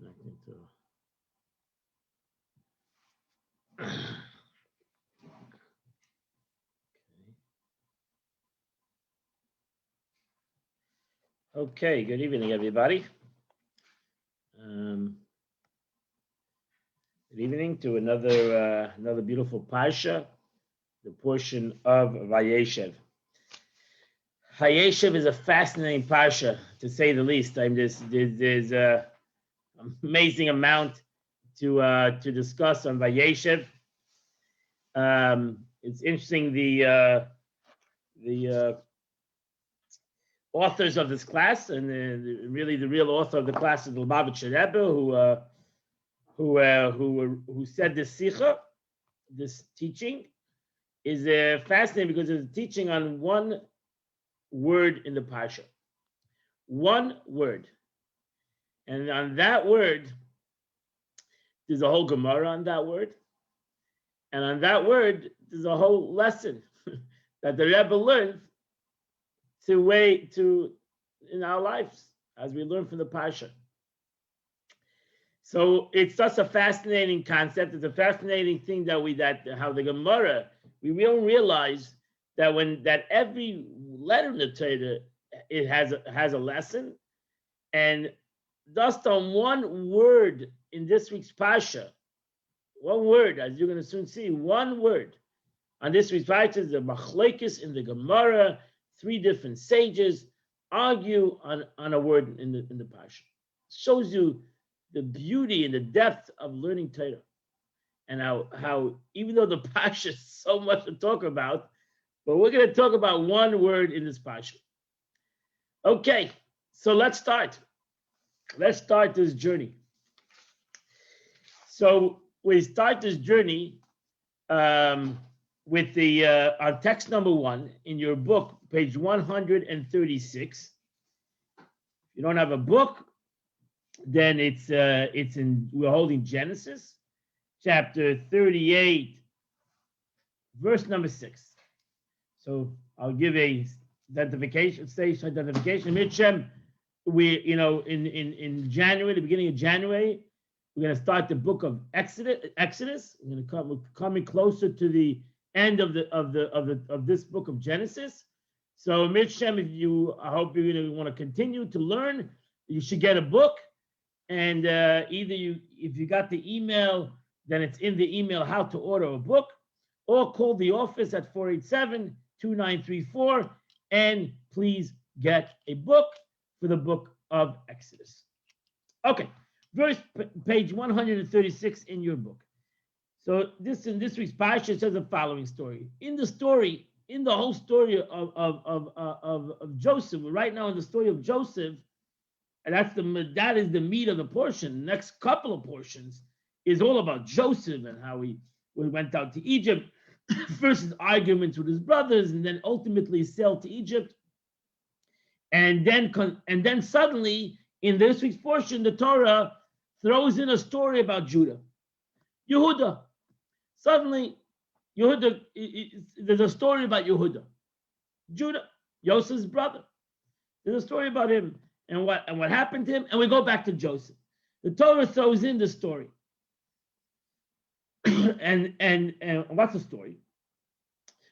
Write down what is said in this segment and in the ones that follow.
connecting to. Okay, good evening, everybody. Good evening to another beautiful parsha, the portion of Vayeshev. Vayeshev is a fascinating parsha, to say the least. There's an amazing amount to discuss on Vayeshev. It's interesting the authors of this class, and really the real author of the class is the Lubavitcher Rebbe, who said this sikha, this teaching, is fascinating because it's teaching on one word in the parsha, one word, and on that word, there's a whole Gemara on that word, and on that word, there's a whole lesson that the Rebbe learned to in our lives as we learn from the parsha. So it's such a fascinating concept. It's a fascinating thing that how the Gemara, we don't realize that every letter in the Torah, it has a lesson, and just on one word in this week's parsha, one word, as you're going to soon see, one word on this week's parsha, the machlokes in the Gemara, 3 different sages argue on a word in the parsha. Shows you the beauty and the depth of learning Torah, and how even though the parsha is so much to talk about, but we're going to talk about one word in this parsha. Okay, so let's start. Let's start this journey. So we start this journey with the on text number 1 in your book, page 136. If you don't have a book, then we're holding Genesis chapter 38, verse number 6. So I'll give a identification. Mitchem, in January, the beginning of January, we're going to start the book of Exodus. We're going to coming closer to the end of this book of Genesis. So Mitchem, I hope you're going to want to continue to learn. You should get a book, and if you got the email, then it's in the email how to order a book, or call the office at 487-2934, and please get a book for the book of Exodus. Okay, page 136 in your book. So in this week's parsha says the following story. In the whole story of Joseph, right now in the story of Joseph, and that is the meat of the portion. The next couple of portions is all about Joseph and how he went out to Egypt, first his arguments with his brothers, and then ultimately sailed to Egypt. And then suddenly, in this week's portion, the Torah throws in a story about Judah. Yehuda. Suddenly, Yehuda, there's a story about Yehuda. Judah, Joseph's brother. There's a story about him and what happened to him. And we go back to Joseph. The Torah throws in the story. and what's the story?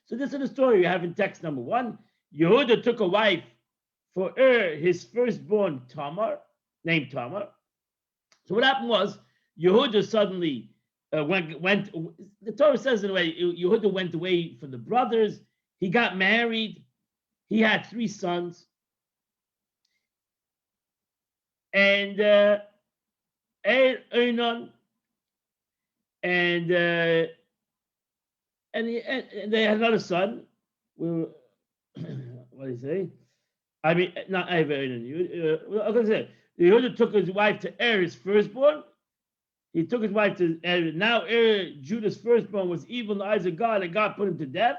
So this is the story you have in text number 1. Yehuda took a wife for his firstborn named Tamar. So what happened was Yehuda suddenly went. The Torah says in a way, Yehuda went away from the brothers. He got married. He had 3 sons, and Einon, and they had another son. What do you say? I mean, not Einon. I'm going to say Yehuda took his wife to his firstborn. He took his wife to now Judah's firstborn was evil in the eyes of God, and God put him to death.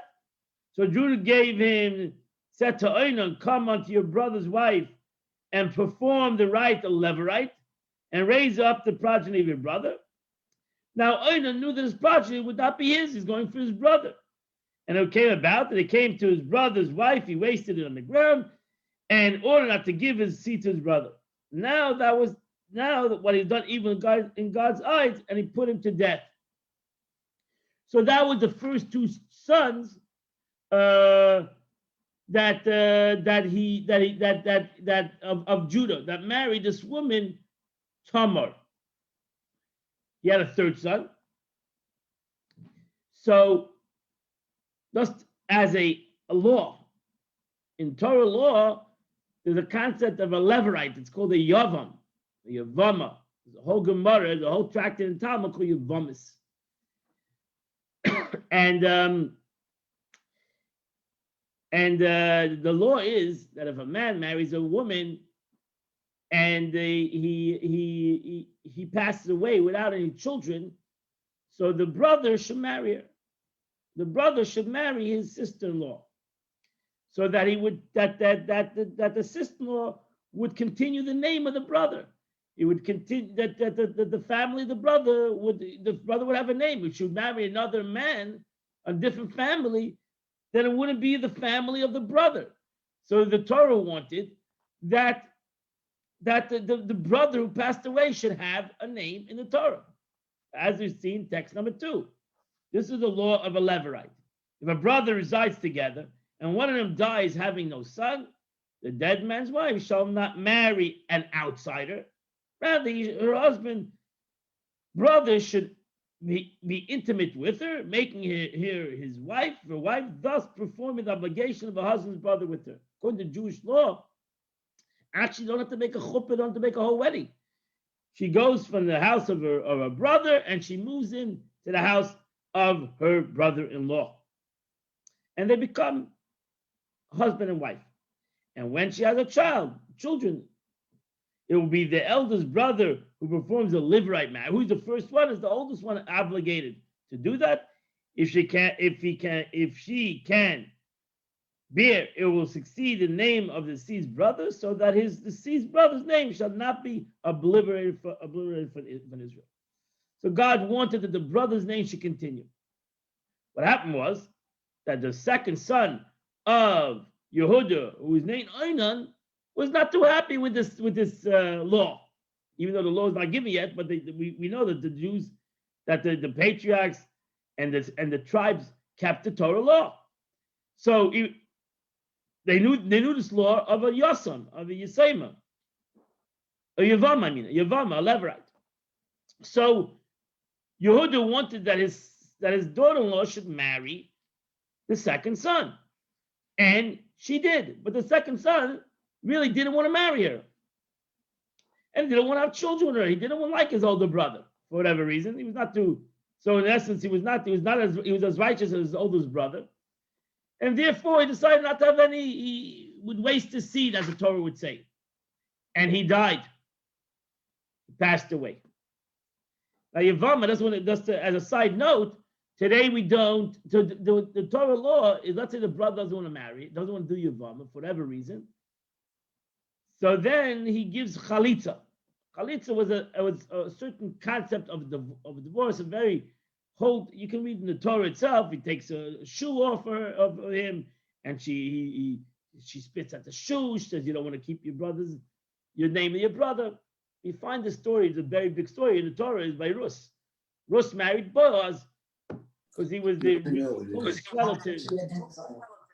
So Judah said to Einon, come unto your brother's wife and perform the rite of Levirate and raise up the progeny of your brother. Now Einon knew that his progeny would not be his. He's going for his brother. And it came about that he came to his brother's wife. He wasted it on the ground and ordered not to give his seed to his brother. Now that was now that what he's done evil in God's eyes, and he put him to death. So that was the first two sons that of Judah that married this woman Tamar. He had a third son. So just as a law in Torah law, there's a concept of a levirate. It's called a yavam, a yavama. There's a whole Gemara, the whole tractate in Talmud called yavamis. And the law is that if a man marries a woman and he passes away without any children, so the brother should marry her. The brother should marry his sister-in-law, so that he would that the sister-in-law would continue the name of the brother. It would continue that the family of the brother would have a name. If she would marry another man, a different family, then it wouldn't be the family of the brother. So the Torah wanted that the brother who passed away should have a name in the Torah, as we see in text number 2. This is the law of a levirate. If a brother resides together and one of them dies having no son, the dead man's wife shall not marry an outsider. Rather, her brother should be intimate with her, making her his wife, thus performing the obligation of a husband's brother with her. According to Jewish law, actually, you don't have to make a chuppah, you don't have to make a whole wedding. She goes from the house of her brother and she moves in to the house of her brother-in-law. And they become husband and wife. And when she has children, it will be the eldest brother who performs the levirate marriage. Who's the first one? Is the oldest one obligated to do that? If she can bear, it will succeed the name of the deceased brother, so that his deceased brother's name shall not be obliterated from Israel. So God wanted that the brother's name should continue. What happened was that the second son of Yehuda, who was named Onan, was not too happy with this law, even though the law is not given yet. But we know that the Jews, that the patriarchs and the tribes kept the Torah law. So they knew this law of a Yasam, of a Yisema, a Yavama, a levirate. So Yehuda wanted that his daughter-in-law should marry the second son, and she did. But the second son really didn't want to marry her, and didn't want to have children with her. He didn't want to like his older brother for whatever reason. He was not too. So in essence, he was as righteous as his oldest brother, and therefore he decided not to have any. He would waste his seed, as the Torah would say, and he died. He passed away. Now, Yavama, just as a side note, today we don't, the Torah law is, let's say the brother doesn't want to marry, doesn't want to do Yavama for whatever reason. So then he gives Chalitza. Chalitza was a certain concept of divorce, a very whole, you can read in the Torah itself, he takes a shoe off of him, and she spits at the shoe, she says, you don't want to keep your name of your brother. You find the story, it's a very big story in the Torah, is by Rus. Rus married Boaz because he was the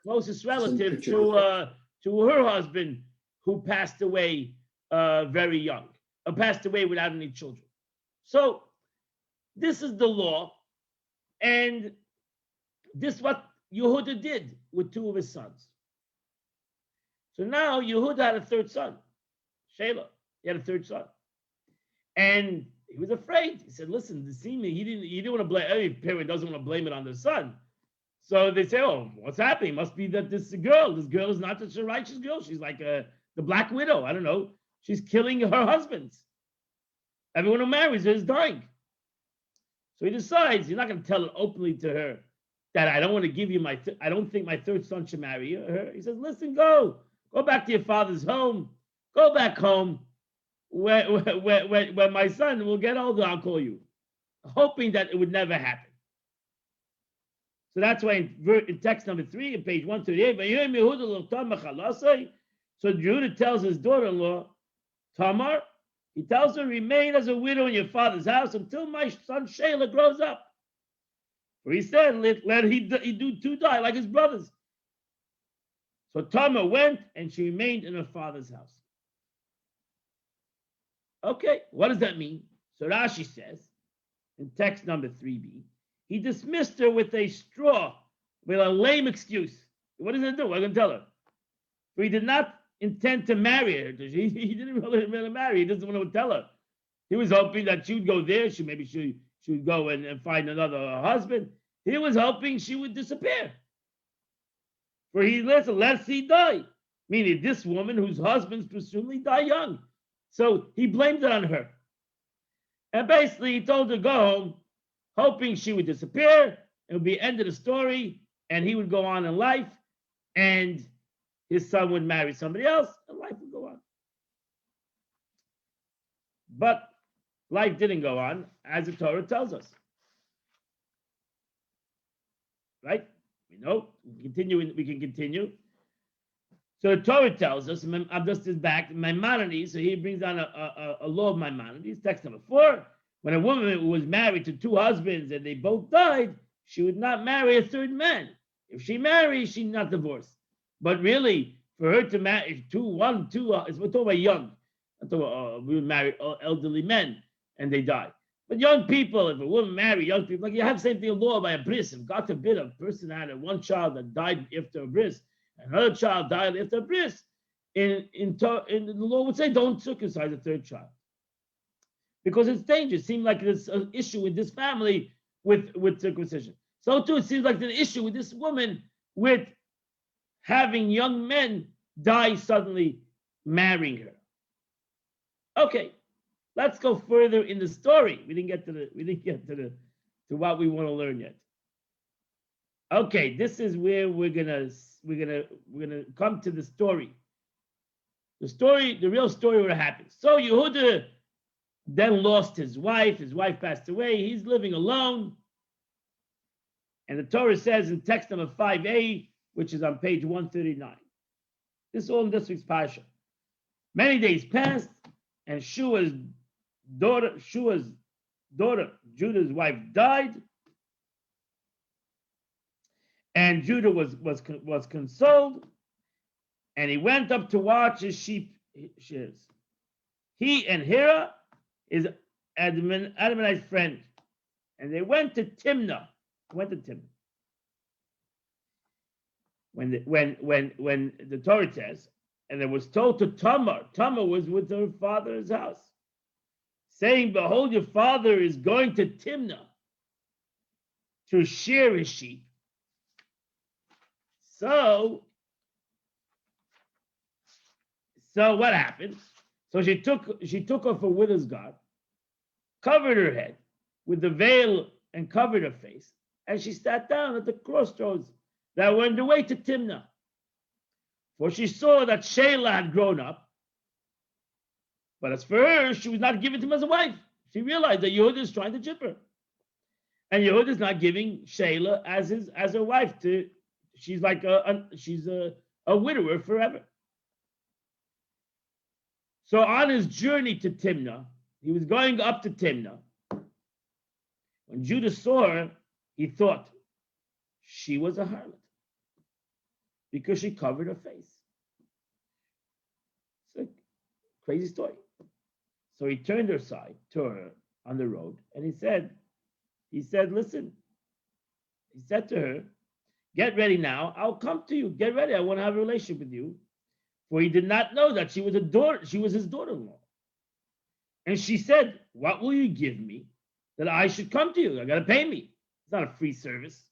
closest relative to her husband, who passed away very young, passed away without any children. So this is the law, and this is what Yehuda did with two of his sons. So now Yehuda had a third son, Shelah. He had a third son. And he was afraid. He said, listen, he didn't want to blame, every parent doesn't want to blame it on their son. So they say, oh, what's happening? It must be that this girl is not such a righteous girl. She's like the Black Widow. I don't know. She's killing her husbands. Everyone who marries her is dying. So he decides he's not going to tell it openly to her that I don't want to give you I don't think my third son should marry her. He says, listen, go back to your father's home. Go back home. When my son will get older, I'll call you, hoping that it would never happen. So that's why in text number 3, in page 138, so Judah tells his daughter-in-law, Tamar, He tells her, remain as a widow in your father's house until my son Shelah grows up. For he said, let he do two die like his brothers. So Tamar went and she remained in her father's house. Okay, what does that mean? So Rashi says, in text number 3b, he dismissed her with with a lame excuse. What does it do? What are you going to tell her? For he did not intend to marry her. He didn't really marry. He doesn't want to tell her. He was hoping that she would go there. She would go and find another husband. He was hoping she would disappear. For he lest he die. Meaning this woman whose husbands presumably die young. So he blamed it on her. And basically he told her to go home, hoping she would disappear. It would be the end of the story, and he would go on in life, and his son would marry somebody else, and life would go on. But life didn't go on, as the Torah tells us. Right? We know. We can continue. So the Torah tells us, Abdus is back, Maimonides, so he brings down a law of Maimonides, text number 4. When a woman was married to 2 husbands and they both died, she would not marry a third man. If she marries, she's not divorced. But really, for her to marry we're talking about young. We would marry elderly men and they die. But young people, if a woman marry young people, like you have the same thing in law by a bris. If God forbid a person had one child that died after a bris, another child died after a bris, in the law would say don't circumcise a third child. Because it's dangerous. It seemed like there's an issue with this family with circumcision. So too, it seems like there's an issue with this woman with having young men die suddenly marrying her. Okay, let's go further in the story. We didn't get to what we want to learn yet. Okay, this is where we're gonna come to the story. The real story what happened. So Yehuda then lost his wife. His wife passed away. He's living alone. And the Torah says in text number 5a, which is on page 139. This is all in this week's parasha. Many days passed, and Shua's daughter, Judah's wife, died. And Judah was consoled, and he went up to watch his sheep shears. He and Hira, his Adamite friend, and they went to Timnah. When the Torah says, and it was told to Tamar was with her father's house, saying, "Behold, your father is going to Timnah to shear his sheep." So what happened? So she took off her widow's garb, covered her head with the veil, and covered her face, and she sat down at the crossroads that were on the way to Timnah. For she saw that Shelah had grown up, but as for her, she was not given to him as a wife. She realized that Yehuda is trying to chip her, and Yehuda is not giving Shelah as her wife. She's like a widower forever. So on his journey to Timnah, he was going up to Timnah. When Judah saw her, he thought she was a harlot because she covered her face. It's a crazy story. So he turned aside to her on the road, and he said, listen, he said to her, "Get ready now. I'll come to you. Get ready. I want to have a relationship with you." For he did not know that she was his daughter-in-law. And she said, "What will you give me that I should come to you? I got to pay me. It's not a free service."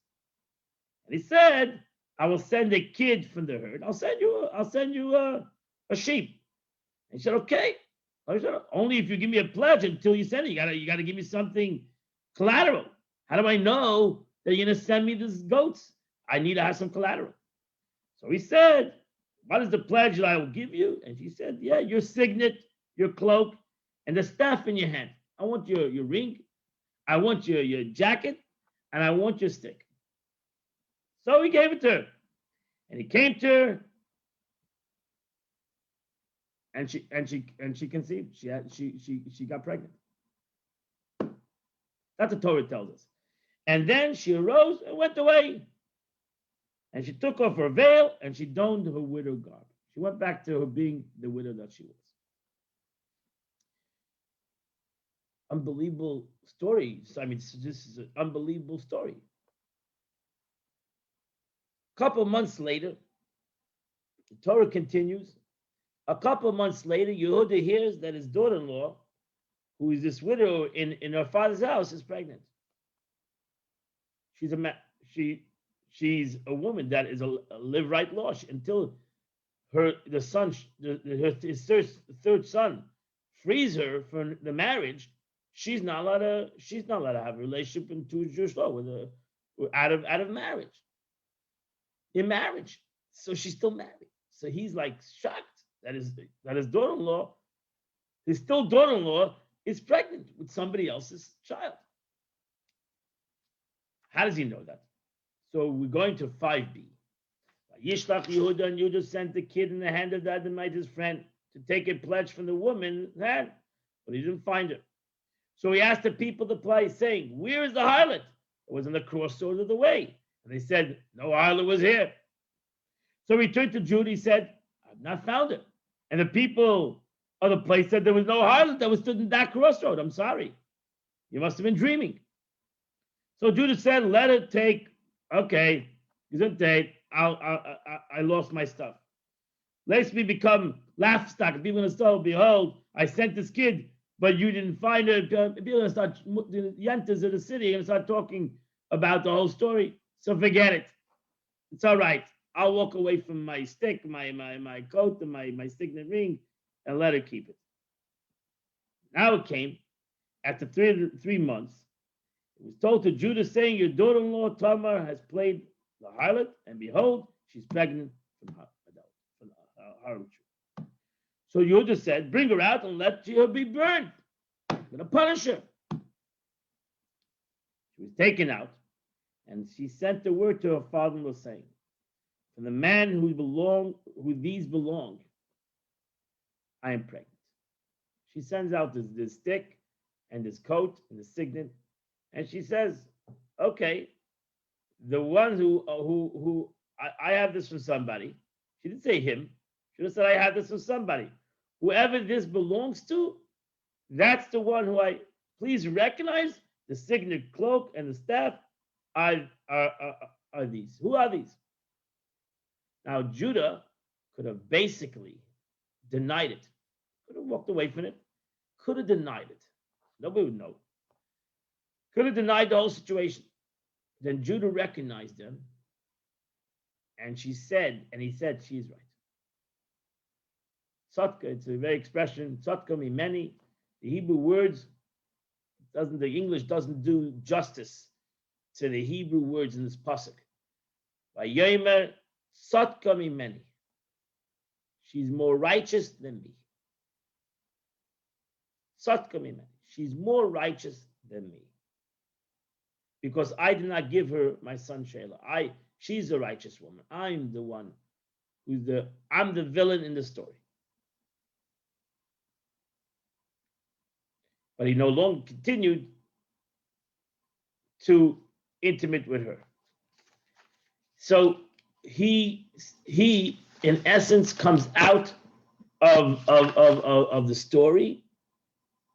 And he said, "I will send a kid from the herd. I'll send you a sheep." And he said, "Okay." I said, "Only if you give me a pledge until you send it. You got to give me something collateral. How do I know that you're going to send me these goats? I need to have some collateral." So he said, "What is the pledge that I will give you?" And she said, "Yeah, your signet, your cloak, and the staff in your hand. I want your ring. I want your jacket, and I want your stick." So he gave it to her. And he came to her, and she conceived. She got pregnant. That's what Torah tells us. And then she arose and went away. And she took off her veil and she donned her widow garb. She went back to her being the widow that she was. Unbelievable story. I mean, this is an unbelievable story. A couple months later, the Torah continues. A couple months later, Yehuda hears that his daughter-in-law, who is this widow in her father's house, is pregnant. She's a woman that is a live right law until his third son frees her from the marriage. She's not allowed to have a relationship into Jewish law with out of marriage. In marriage, so she's still married. So he's like shocked that his daughter-in-law, his still daughter-in-law, is pregnant with somebody else's child. How does he know that? So we're going to 5b. Yishlach Yehuda, and Yehuda sent the kid in the hand of the Adamite, his friend, to take a pledge from the woman's hand, but he didn't find her. So he asked the people of the place, saying, "Where is the harlot?" It was on the crossroads of the way. And they said, "No harlot was here." So he turned to Judah, he said, "I've not found her." And the people of the place said there was no harlot that was stood in that crossroad. I'm sorry. You must have been dreaming. So Judah said, "Let it take." Okay, I lost my stuff. Lest we become laughstock. People going to say, "Behold, I sent this kid, but you didn't find her." People are going to start, the Yantas of the city are going to start talking about the whole story. So forget it. It's all right. I'll walk away from my stick, my coat, and my signet ring, and let her keep it. Now it came, after 3 months, it was told to Judah, saying, "Your daughter-in-law Tamar has played the harlot, and behold, she's pregnant from her harlotry." So Judah said, "Bring her out and let her be burned. I'm going to punish her." She was taken out, and she sent the word to her father-in-law, saying, "From the man who these belong, I am pregnant." She sends out this stick and this coat and the signet, and she says, "Okay, the one who I have this from somebody." She didn't say him. She just said, "I have this from somebody. Whoever this belongs to, that's the one who I please recognize the signet, cloak, and the staff are these. Who are these?" Now Judah could have basically denied it. Could have walked away from it. Could have denied it. Nobody would know. Could have denied the whole situation. Then Judah recognized them, and he said, "She's right." Tzatka, it's a very expression. Tzatka means many. The Hebrew words the English doesn't do justice to the Hebrew words in this pasuk. Vayomer Tzatka mimeni. She's more righteous than me. Tzatka mimeni. She's more righteous than me. Because I did not give her my son Shelah. She's a righteous woman. I'm the one I'm the villain in the story. But he no longer continued to intimate with her. So he in essence comes out of the story.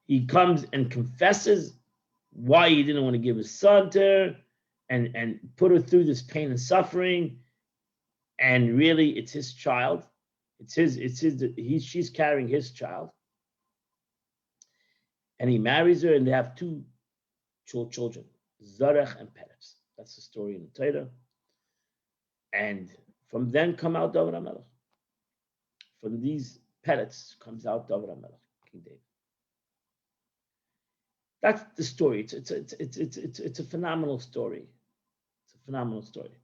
He comes and confesses why he didn't want to give his son to her and put her through this pain and suffering. And really, it's his child. She's carrying his child. And he marries her, and they have 2 children, Zarech and Peretz. That's the story in the Torah. And from then come out David HaMelech. From these Peretz comes out David HaMelech, King David. That's the story. It's a phenomenal story. It's a phenomenal story.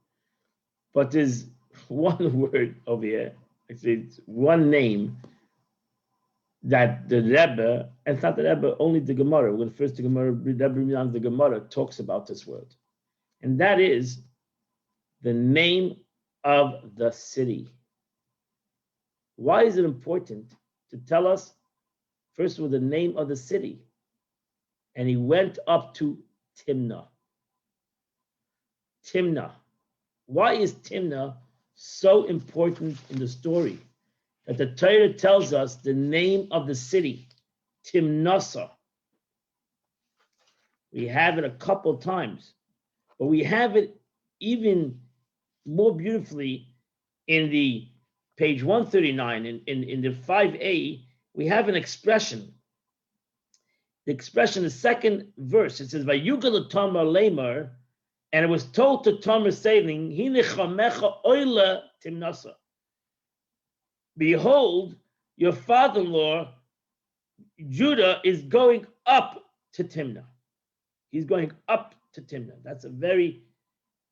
But there's one word over here. Actually, it's one name that the Rebbe, and it's not the Rebbe, only the Gemara. When first the Gemara, the Gemara talks about this word, and that is the name of the city. Why is it important to tell us, first of all, the name of the city. And he went up to Timnah. Timnah. Why is Timnah so important in the story? That the Torah tells us the name of the city, Timnasa. We have it a couple times, but we have it even more beautifully in the page 139, in the 5a, we have an expression. The expression, the second verse, it says, Vayugal Tamar Lemar, and it was told to Tamar saying, Hinechamecha oila Timnasa. Behold, your father-in-law, Judah, is going up to Timnah. He's going up to Timnah. That's a very,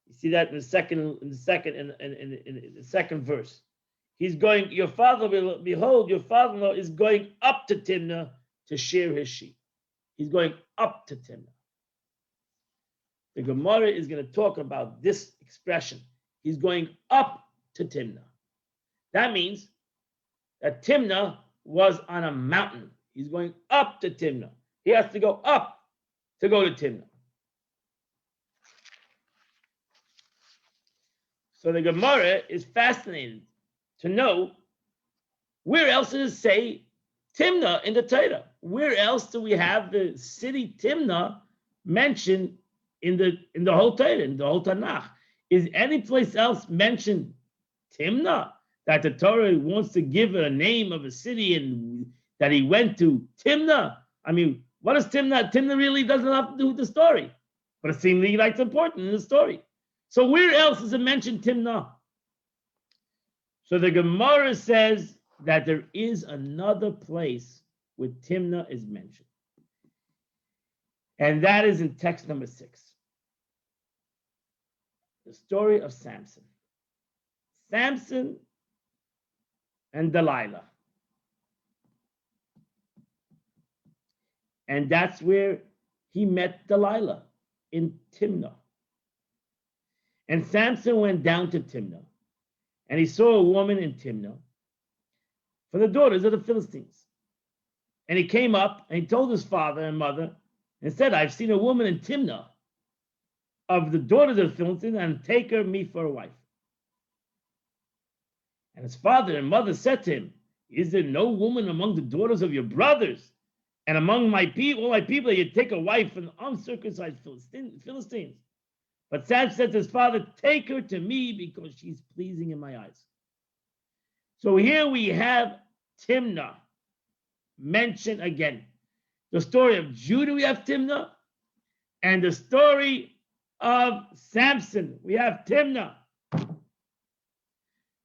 you see that in the second verse. He's going, behold, your father-in-law is going up to Timnah to shear his sheep. He's going up to Timnah. The Gemara is going to talk about this expression. He's going up to Timnah. That means that Timnah was on a mountain. He's going up to Timnah. He has to go up to go to Timnah. So the Gemara is fascinated to know where else does it say Timnah in the Torah? Where else do we have the city Timnah mentioned in the whole Torah, in the whole Tanakh? Is any place else mentioned Timnah? That the Torah wants to give a name of a city and that he went to Timnah? I mean, what is Timnah? Timnah really doesn't have to do with the story, but it seems like it's important in the story. So where else is it mentioned Timnah? So the Gemara says that there is another place where Timnah is mentioned. And that is in text number 6. The story of Samson. Samson and Delilah. And that's where he met Delilah, in Timnah. And Samson went down to Timnah, and he saw a woman in Timnah for the daughters of the Philistines. And he came up and he told his father and mother and said, I've seen a woman in Timnah of the daughters of the Philistines, and take her me for a wife. And his father and mother said to him, is there no woman among the daughters of your brothers and among my people, all my people, that you take a wife from the uncircumcised Philistines? But Samson said to his father, take her to me because she's pleasing in my eyes. So here we have Timnah mentioned again. The story of Judah, we have Timnah, and the story of Samson, we have Timnah.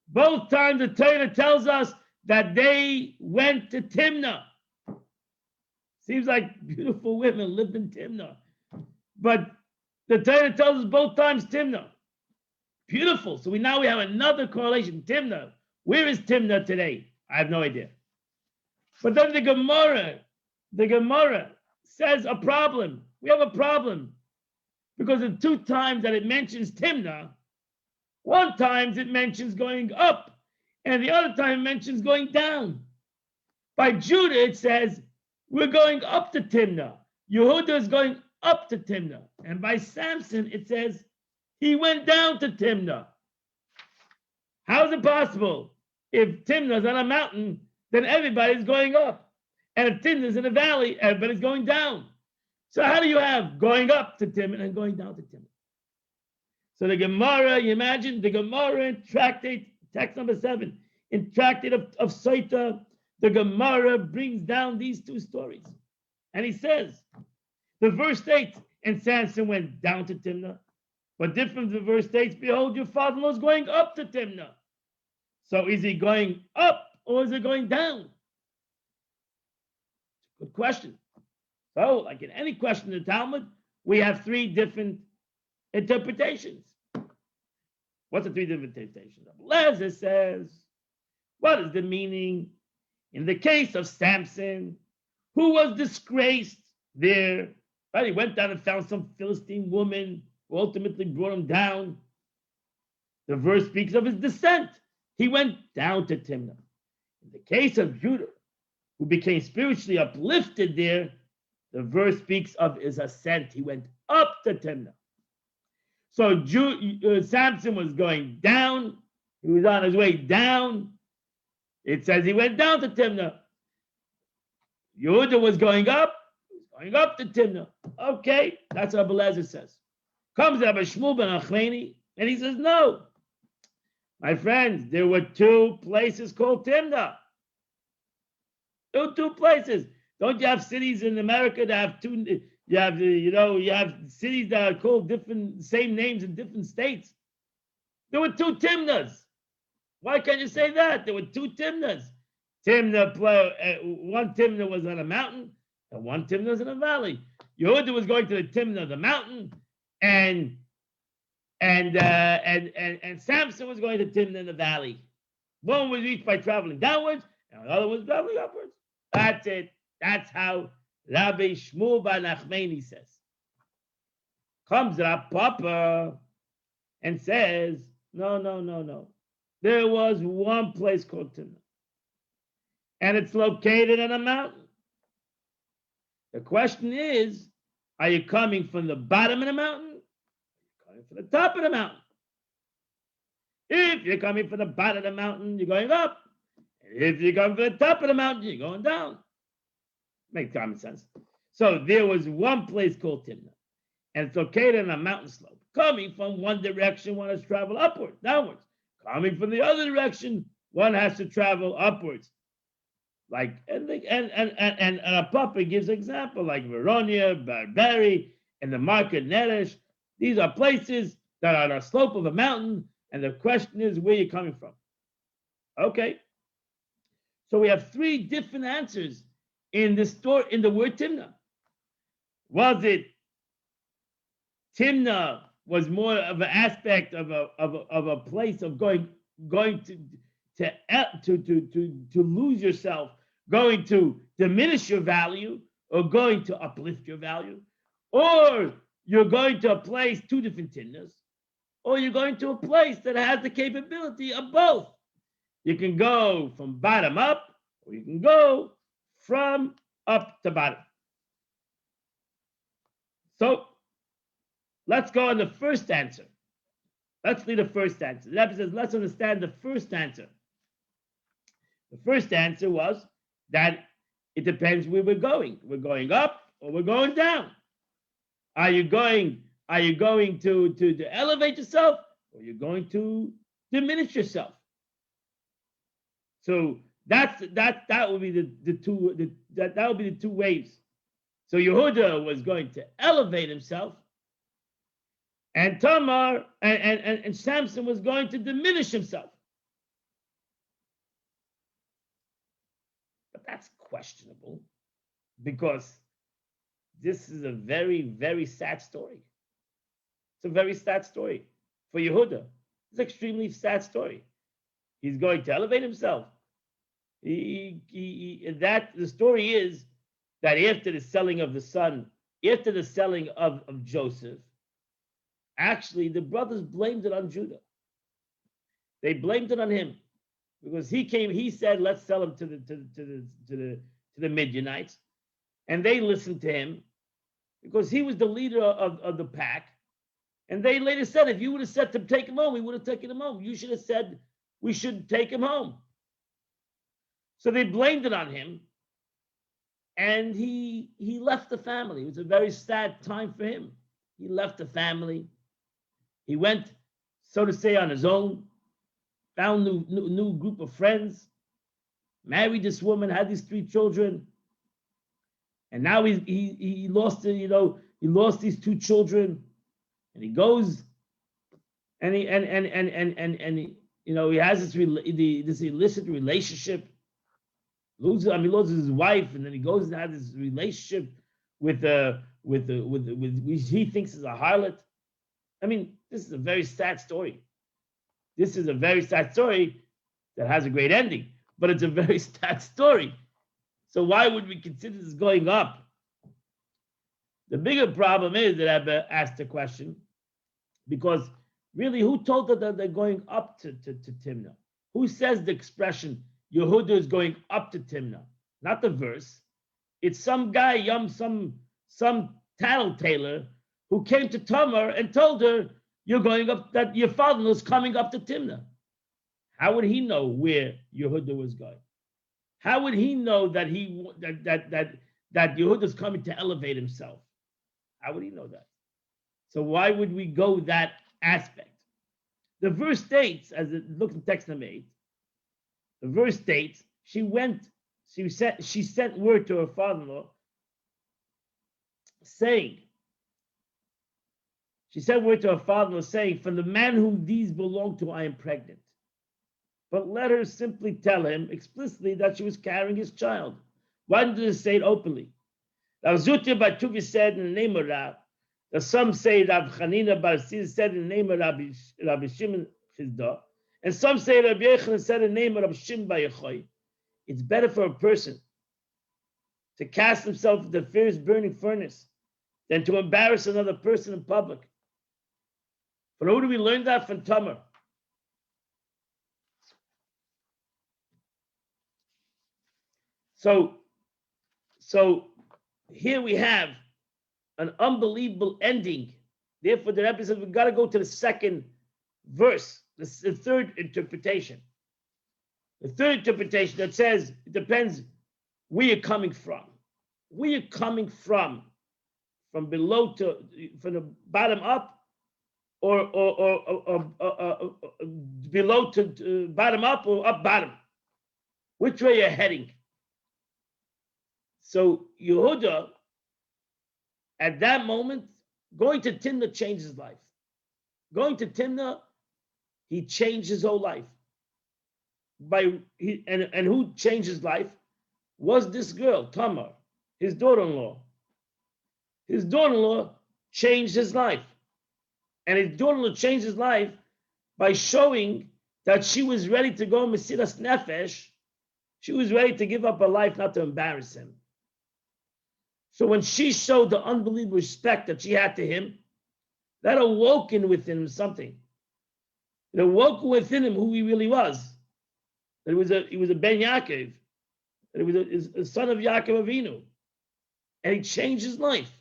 Both times the Torah tells us that they went to Timnah. Seems like beautiful women lived in Timnah. But the Torah tells us both times Timnah. Beautiful. So now we have another correlation. Timnah. Where is Timnah today? I have no idea. But then the Gemara says a problem. We have a problem. Because the two times that it mentions Timnah, one time it mentions going up, and the other time it mentions going down. By Judah, it says, we're going up to Timnah. Yehuda is going up to Timnah. And by Samson, it says, he went down to Timnah. How is it possible? If Timnah is on a mountain, then everybody's going up. And if Timnah is in a valley, everybody's going down. So how do you have going up to Timnah and going down to Timnah? So the Gemara, you imagine, the Gemara in Tractate, text number 7, in Tractate of Saita, the Gemara brings down these two stories. And he says, the verse states, and Samson went down to Timnah. But different, the verse states, behold, your father-in-law is going up to Timnah. So is he going up or is he going down? Good question. So, like in any question in the Talmud, we have 3 different interpretations. What's the 3 different interpretations? Lezer says, what is the meaning in the case of Samson, who was disgraced there? Right? He went down and found some Philistine woman who ultimately brought him down. The verse speaks of his descent. He went down to Timnah. In the case of Judah, who became spiritually uplifted there, the verse speaks of his ascent. He went up to Timnah. So Samson was going down. He was on his way down. It says he went down to Timnah. Yehuda was going up. He was going up to Timnah. Okay, that's what Abelezer says. Comes Rabbi Shmuel ben Achmeni, and he says, no. My friends, there were two places called Timnah. There were two places. Don't you have cities in America that have two? You have cities that are called different, same names in different states. There were two Timnahs. Why can't you say that? There were two Timnahs. One Timnah was on a mountain, and one Timnah was in a valley. Yehuda was going to the Timnah of the mountain, and Samson was going to Timnah in the valley. One was reached by traveling downwards, and the other was traveling upwards. That's it. That's how Rabbi Shmuel ben Achmeni says. Comes Rav Papa and says, no. There was one place called Timnah, and it's located on a mountain. The question is, are you coming from the bottom of the mountain? Are you coming from the top of the mountain? If you're coming from the bottom of the mountain, you're going up. If you're coming from the top of the mountain, you're going down. Makes common sense. So there was one place called Timnah, and it's located on a mountain slope. Coming from one direction, one has to travel upwards, downwards. Coming from the other direction, one has to travel upwards. Like and a Papa gives example like Veronia, Barbary, and the market Neresh. These are places that are on a slope of a mountain, and the question is where you're coming from. Okay. So we have three different answers in the story in the word Timnah. Was it Timnah was more of an aspect of a place of going to lose yourself, going to diminish your value, or going to uplift your value, or you're going to a place, two different Timnahs, or you're going to a place that has the capability of both. You can go from bottom up, or you can go from up to bottom. So let's go on the first answer. Let's do the first answer. The Rebbe says, let's understand the first answer. The first answer was that it depends where we're going. We're going up or we're going down. Are you going to elevate yourself, or you're going to diminish yourself? So that would be the two ways. So Yehuda was going to elevate himself, and Tamar and Samson was going to diminish himself. But that's questionable, because this is a very, very sad story. It's a very sad story for Yehuda. It's an extremely sad story. He's going to elevate himself. The story is that after the selling of the son, after the selling of Joseph, actually the brothers blamed it on Judah. They blamed it on him because he said, let's sell him to the Midianites, and they listened to him because he was the leader of the pack. And they later said, if you would have said to take him home, we would have taken him home. You should have said we should take him home. So they blamed it on him, and he left the family. It was a very sad time for him. He left the family. He went, so to say, on his own, found new group of friends, married this woman, had these 3 children, and now he lost it. He lost these 2 children, and he goes and he has this illicit relationship. He loses his wife, and then he goes and has this relationship with he thinks is a harlot. I mean, this is a very sad story. This is a very sad story that has a great ending, but it's a very sad story. So why would we consider this going up? The bigger problem is that I've asked the question, because really, who told them that they're going up to Timnah? Who says the expression Yehuda is going up to Timnah? not the verse. It's some guy, some tattletailer who came to Tamar and told her, "You're going up. That your father is coming up to Timnah." How would he know where Yehuda was going? How would he know that Yehuda is coming to elevate himself? How would he know that? So why would we go that aspect? The verse states, as it looks in text number 8, the verse states she sent word to her father-in-law saying, from the man whom these belong to, I am pregnant. But let her simply tell him explicitly that she was carrying his child. Why didn't they say it openly? Rav Zutia Bar Tuvi said in the name of Rav, that some say Rav Chanina Bar Sis said in the name of Rabbi Shimon Chizda, and some say Rabbi Yochanan said in the name of Rabbi Shimon Bar Yochai. It's better for a person to cast himself into the fierce burning furnace than to embarrass another person in public. But who do we learn that from Tamar? So here we have an unbelievable ending. Therefore, the Rebbe says we've got to go to the second verse, the third interpretation. The third interpretation that says it depends where you're coming from. Where you're coming from below from the bottom up, or below to bottom up, or up bottom. Which way you're heading? So Yehuda, at that moment, going to Timnah changed his life. Going to Timnah, he changed his whole life. And who changed his life was this girl, Tamar, his daughter-in-law. His daughter-in-law changed his life. And his daughter-in-law changed his life by showing that she was ready to go Mesiras Nefesh. She was ready to give up her life not to embarrass him. So when she showed the unbelievable respect that she had to him, that awoke within him something. It awoke within him who he really was. That he was a Ben Yaakov. That he was a son of Yaakov Avinu. And he changed his life.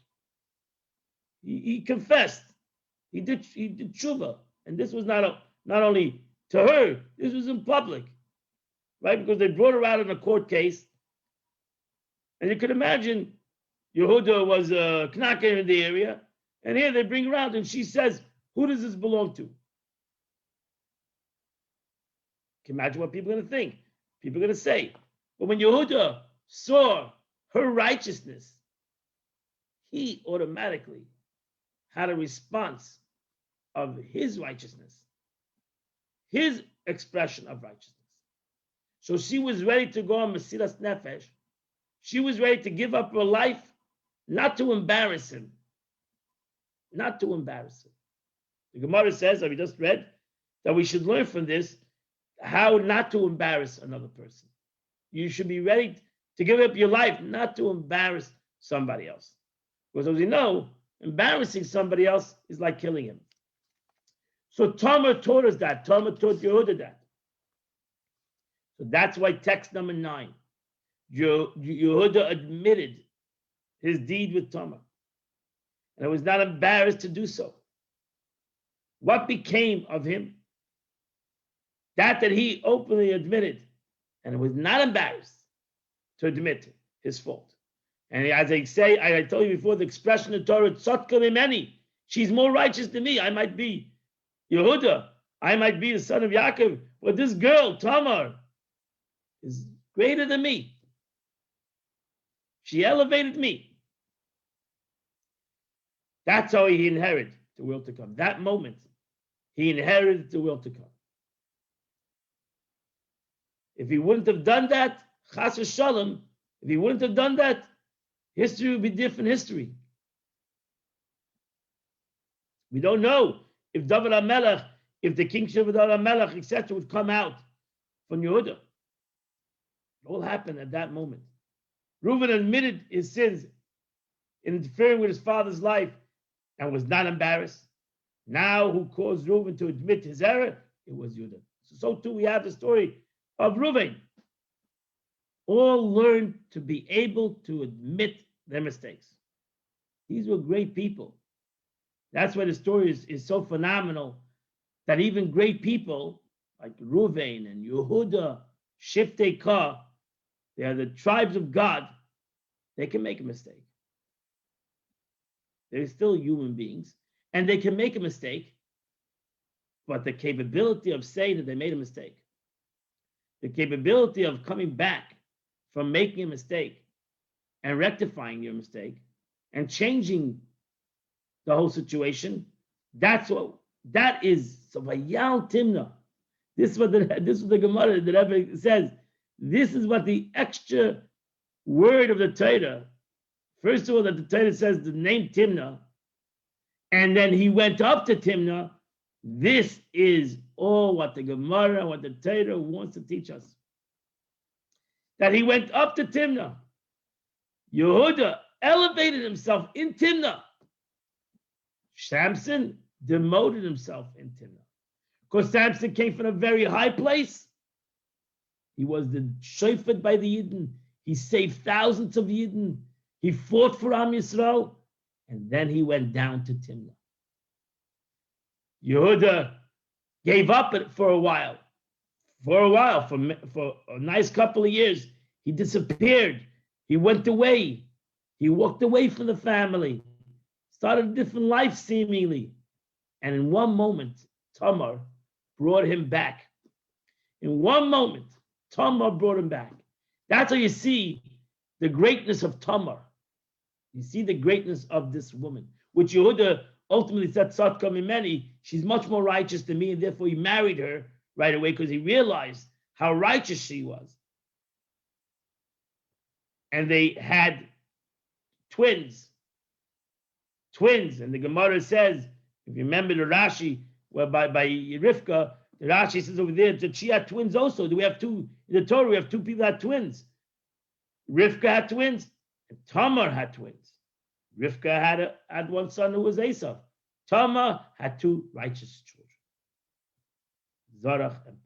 He confessed. He did tshuva. And this was not only to her, this was in public. Right? Because they brought her out in a court case. And you could imagine Yehuda was a knacker in the area. And here they bring her out and she says, who does this belong to? Can you imagine what people are going to think? People are going to say. But when Yehuda saw her righteousness, he automatically had a response of his righteousness, his expression of righteousness. So she was ready to go on Mesiras Nefesh. She was ready to give up her life, not to embarrass him. Not to embarrass him. The Gemara says, that we just read, that we should learn from this how not to embarrass another person. You should be ready to give up your life, not to embarrass somebody else. Because as we know, embarrassing somebody else is like killing him. So Tamar taught us that. Tamar taught Yehuda that. So that's why text number 9. Yehuda admitted his deed with Tamar. And was not embarrassed to do so. What became of him? That he openly admitted, and was not embarrassed to admit his fault. And as I say, I told you before, the expression of Torah, Tzotka Mimeni, she's more righteous than me. I might be Yehuda, I might be the son of Yaakov, but this girl, Tamar, is greater than me. She elevated me. That's how he inherited the world to come. That moment, he inherited the world to come. If he wouldn't have done that, Chas v'Shalom, if he wouldn't have done that, history would be different history. We don't know if David HaMelech, if the kingship of David HaMelech, etc., would come out from Yehuda. It all happened at that moment. Reuven admitted his sins in interfering with his father's life and was not embarrassed. Now, who caused Reuven to admit his error? It was Yehuda. So too we have the story of Reuven. all learned to be able to admit their mistakes. These were great people. That's why the story is so phenomenal, that even great people like Reuven and Yehuda, Shiftei Ka, they are the tribes of God, they can make a mistake. They're still human beings, and they can make a mistake, but the capability of saying that they made a mistake, the capability of coming back from making a mistake and rectifying your mistake and changing the whole situation, that is so Vayal Timna. This is what the Gemara, the Rebbe says. This is what the extra word of the Torah. First of all, that the Torah says the name Timna, and then he went up to Timna. This is all what the Gemara, what the Torah wants to teach us. That he went up to Timna. Yehuda elevated himself in Timna. Samson demoted himself in Timna. Because Samson came from a very high place. He was the shofet by the Yidden. He saved thousands of Yidden. He fought for Am Yisrael. And then he went down to Timna. Yehuda gave up for a while. For a nice couple of years, he disappeared. He went away. He walked away from the family. Started a different life, seemingly. And in one moment, Tamar brought him back. In one moment, Tamar brought him back. That's how you see the greatness of Tamar. You see the greatness of this woman, which Yehuda ultimately said, Satka Mimeni, she's much more righteous than me, and therefore he married her right away because he realized how righteous she was. And they had twins. And the Gemara says, if you remember the Rashi, well, by Rivka, the Rashi says over there that she had twins also. Do we have two in the Torah? We have two people that had twins. Rivka had twins, and Tamar had twins. Rivka had one son who was Esav. Tamar had two righteous children, Zarach and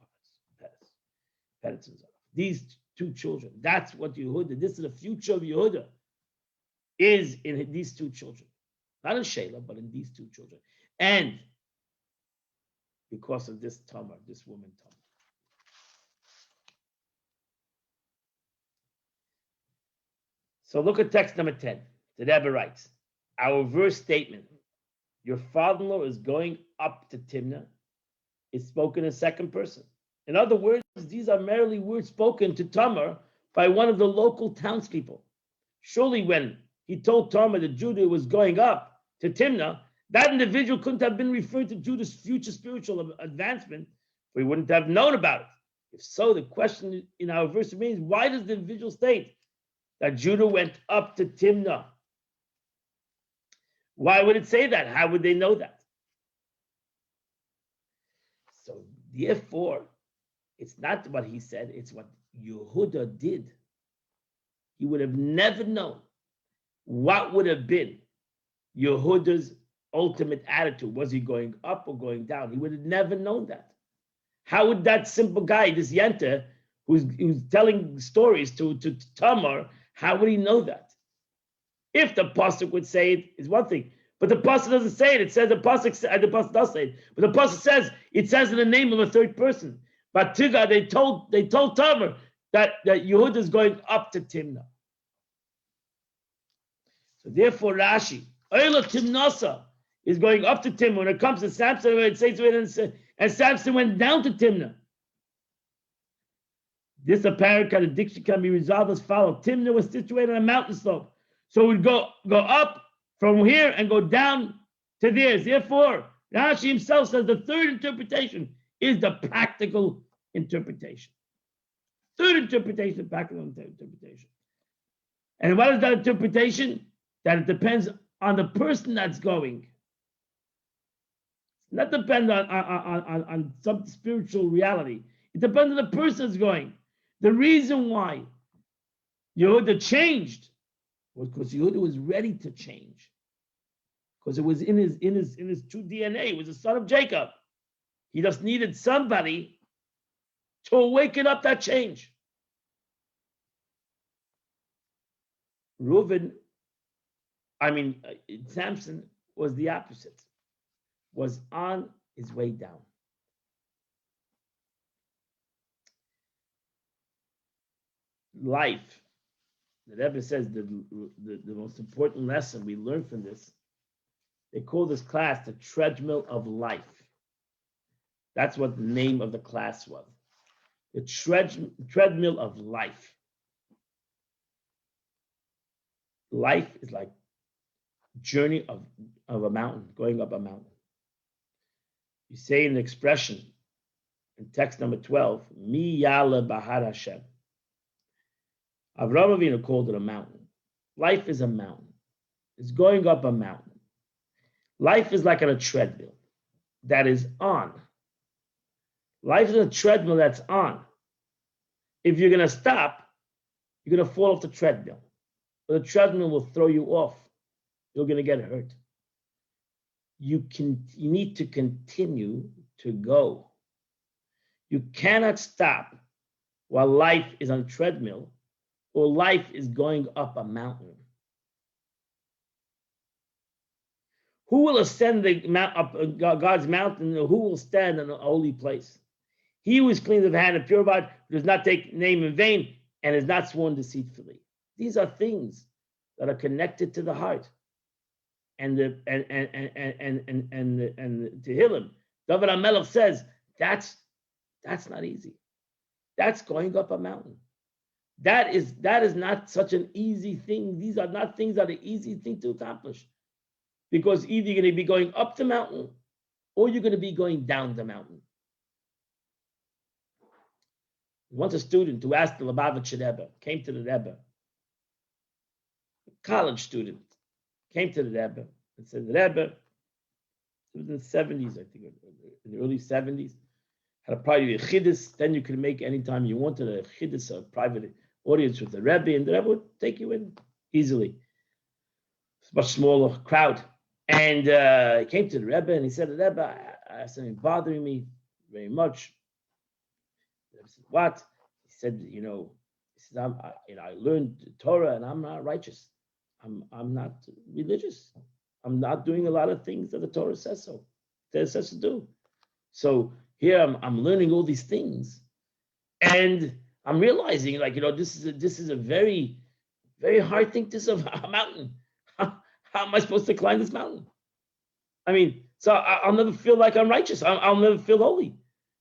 Peretz and Zarach. These two children. That's what Yehuda. This is the future of Yehuda. Is in these two children, not in Shelah, but in these two children, and because of this Tamar, this woman Tamar. So look at text number 10. The Rebbe writes, our verse statement, your father-in-law is going up to Timnah, is spoken in second person. In other words, these are merely words spoken to Tamar by one of the local townspeople. Surely when he told Tamar that Judah was going up to Timnah, that individual couldn't have been referring to Judah's future spiritual advancement, for he wouldn't have known about it. If so, the question in our verse remains, why does the individual state that Judah went up to Timnah? Why would it say that? How would they know that? So therefore, it's not what he said, it's what Yehuda did. He would have never known what would have been Yehuda's ultimate attitude. Was he going up or going down? He would have never known that. How would that simple guy, this Yenta, who's telling stories to Tamar, how would he know that? If the pasuk would say it, is one thing, but the pasuk doesn't say it. It says the pasuk does say it, but the pasuk says it says in the name of a third person. But Tiga, they told Tamar that Yehuda is going up to Timnah. So therefore, Rashi, Oyla Timnasa is going up to Timnah. When it comes to Samson, it says and Samson went down to Timnah. This apparent contradiction can be resolved as follows. Timnah was situated on a mountain slope. So we'd go up from here and go down to there. Therefore, Rashi himself says the third interpretation is the practical interpretation. Third interpretation, practical interpretation. And what is that interpretation? That it depends on the person that's going. It's not dependent on some spiritual reality. It depends on the person that's going. The reason why Yehuda changed was because Yehuda was ready to change. Because it was in his true DNA. He was the son of Jacob. He just needed somebody to awaken up that change. Samson was the opposite, was on his way down. Life, the Rebbe says the most important lesson we learn from this, they call this class the treadmill of life. That's what the name of the class was. The treadmill of life. Life is like journey of a mountain, going up a mountain. You say an expression in text number 12, Mi Yala Bahar Hashem. Avraham Avinu called it a mountain. Life is a mountain. It's going up a mountain. Life is like on a treadmill that is on. Life is a treadmill that's on. If you're going to stop, you're going to fall off the treadmill. The treadmill will throw you off. You're going to get hurt. You need to continue to go. You cannot stop while life is on a treadmill or life is going up a mountain. Who will ascend up God's mountain? Who will stand in a holy place? He who is clean of hand and purified, who does not take name in vain, and is not sworn deceitfully. These are things that are connected to the heart. And the Tehillim, David HaMelech says that's not easy. That's going up a mountain. That is not such an easy thing. These are not things that are easy thing to accomplish. Because either you're going to be going up the mountain or you're going to be going down the mountain. Once a student who asked the Lubavitcher Rebbe, came to the Rebbe, a college student, came to the Rebbe and said, Rebbe, it was in the 70s, I think, in the early 70s, had a private chiddush, then you could make anytime you wanted a chiddush, a private audience with the Rebbe, and the Rebbe would take you in easily. It's a much smaller crowd. And he came to the Rebbe and he said, Rebbe, I have something bothering me very much. The Rebbe said, what? He said, I learned Torah and I'm not righteous. I'm not religious. I'm not doing a lot of things that the Torah says so. That it says to do. So here I'm learning all these things, and I'm realizing, this is a very, very hard thing. This is a mountain. How am I supposed to climb this mountain? So I'll never feel like I'm righteous. I'll never feel holy.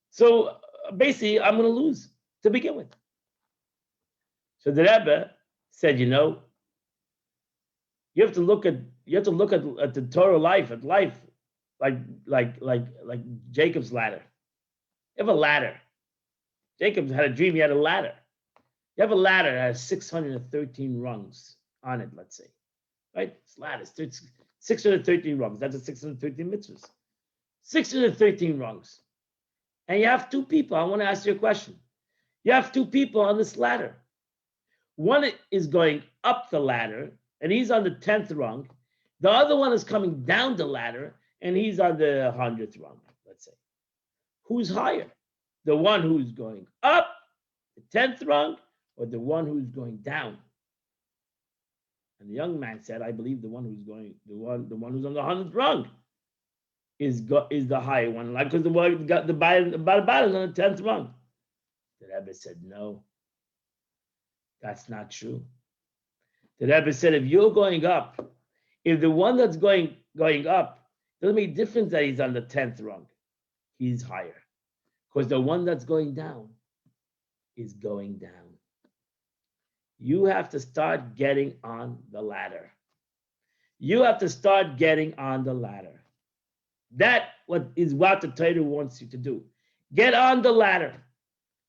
So basically, I'm going to lose to begin with. So the Rebbe said, you have to look at the Torah life, at life, like Jacob's ladder. You have a ladder. Jacob had a dream. He had a ladder. You have a ladder that has 613 rungs on it. Let's say, right? It's ladders. 613 rungs. That's a 613 mitzvahs. 613 rungs. And you have two people. I want to ask you a question. You have two people on this ladder. One is going up the ladder, and he's on the 10th rung. The other one is coming down the ladder, and he's on the 100th rung, let's say. Who's higher? The one who's going up, the 10th rung, or the one who's going down? And the young man said, I believe the one who's on the 100th rung is the higher one, because the one got the bottom is on the 10th rung. The Rebbe said, no, that's not true. The Rebbe said, if you're going up, if the one that's going up, doesn't make a difference that he's on the 10th rung, he's higher. Because the one that's going down is going down. You have to start getting on the ladder. You have to start getting on the ladder. That what the Torah wants you to do. Get on the ladder.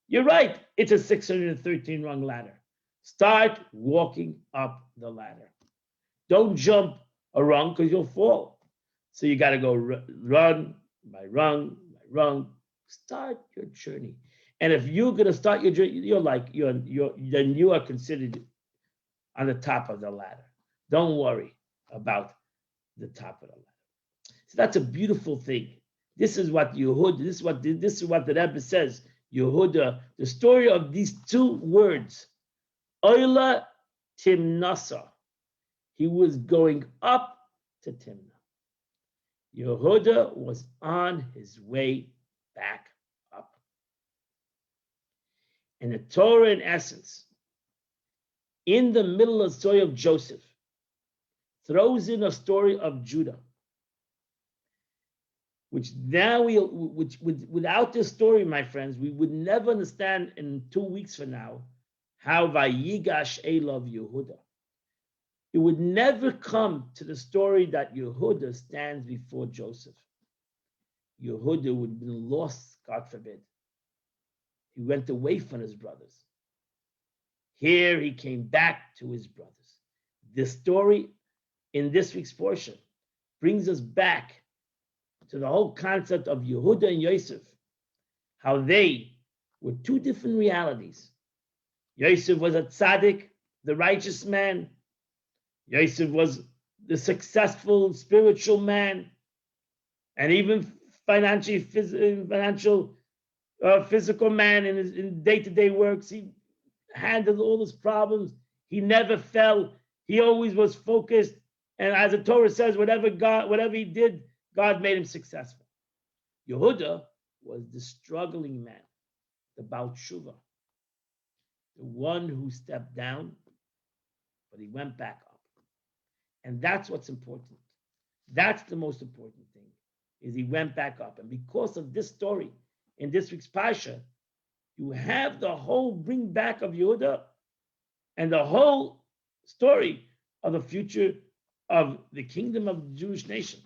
You're right. It's a 613 rung ladder. Start walking up the ladder. Don't jump a rung because you'll fall. So you got to go run by rung by rung. Start your journey. And if you're going to start your journey, then you are considered on the top of the ladder. Don't worry about the top of the ladder. So that's a beautiful thing. This is what Yehuda, this is what the Rebbe says. Yehuda, the story of these two words, Oila Timnasa. He was going up to Timnah. Yehuda was on his way back up. And the Torah, in essence, in the middle of the story of Joseph, throws in a story of Judah, which now without this story, my friends, we would never understand in 2 weeks from now how Vayigash Elav Yehuda. It would never come to the story that Yehuda stands before Joseph. Yehuda would have been lost, God forbid. He went away from his brothers. Here he came back to his brothers. This story in this week's portion brings us back to the whole concept of Yehuda and Yosef, how they were two different realities. Yosef was a tzaddik, the righteous man. Yosef was the successful spiritual man, and even physical man in his day-to-day works. He handled all his problems. He never fell. He always was focused. And as the Torah says, whatever he did, God made him successful. Yehuda was the struggling man, the Baal Tshuva, the one who stepped down, but he went back up. And that's what's important. That's the most important thing, is he went back up. And because of this story in this week's Parsha, you have the whole bring back of Yehuda and the whole story of the future of the kingdom of the Jewish nation.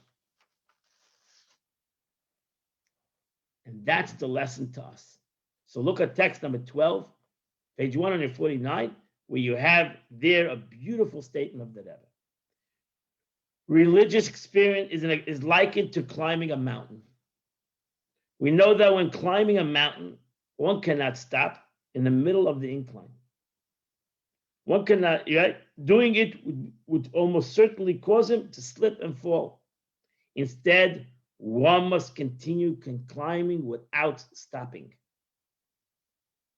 And that's the lesson to us. So look at text number 12, page 149, where you have there a beautiful statement of the Rebbe. Religious experience is likened to climbing a mountain. We know that when climbing a mountain, one cannot stop in the middle of the incline. One cannot, right? Doing it would almost certainly cause him to slip and fall. Instead, one must continue climbing without stopping.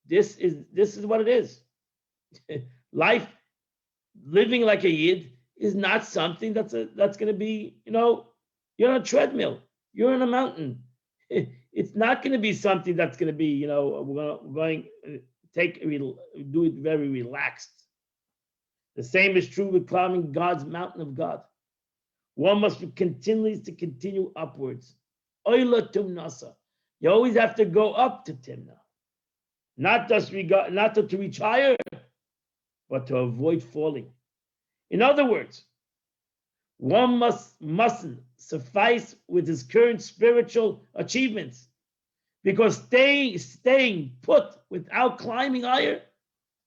This is what it is. Life, living like a Yid, is not something that's going to be, you're on a treadmill, you're on a mountain. It's not going to be something that's going to be, we're going to do it very relaxed. The same is true with climbing God's mountain of God. One must continue upwards. Oila Tumnasa. You always have to go up to Timnah. Not to reach higher, but to avoid falling. In other words, one mustn't suffice with his current spiritual achievements, because staying put without climbing higher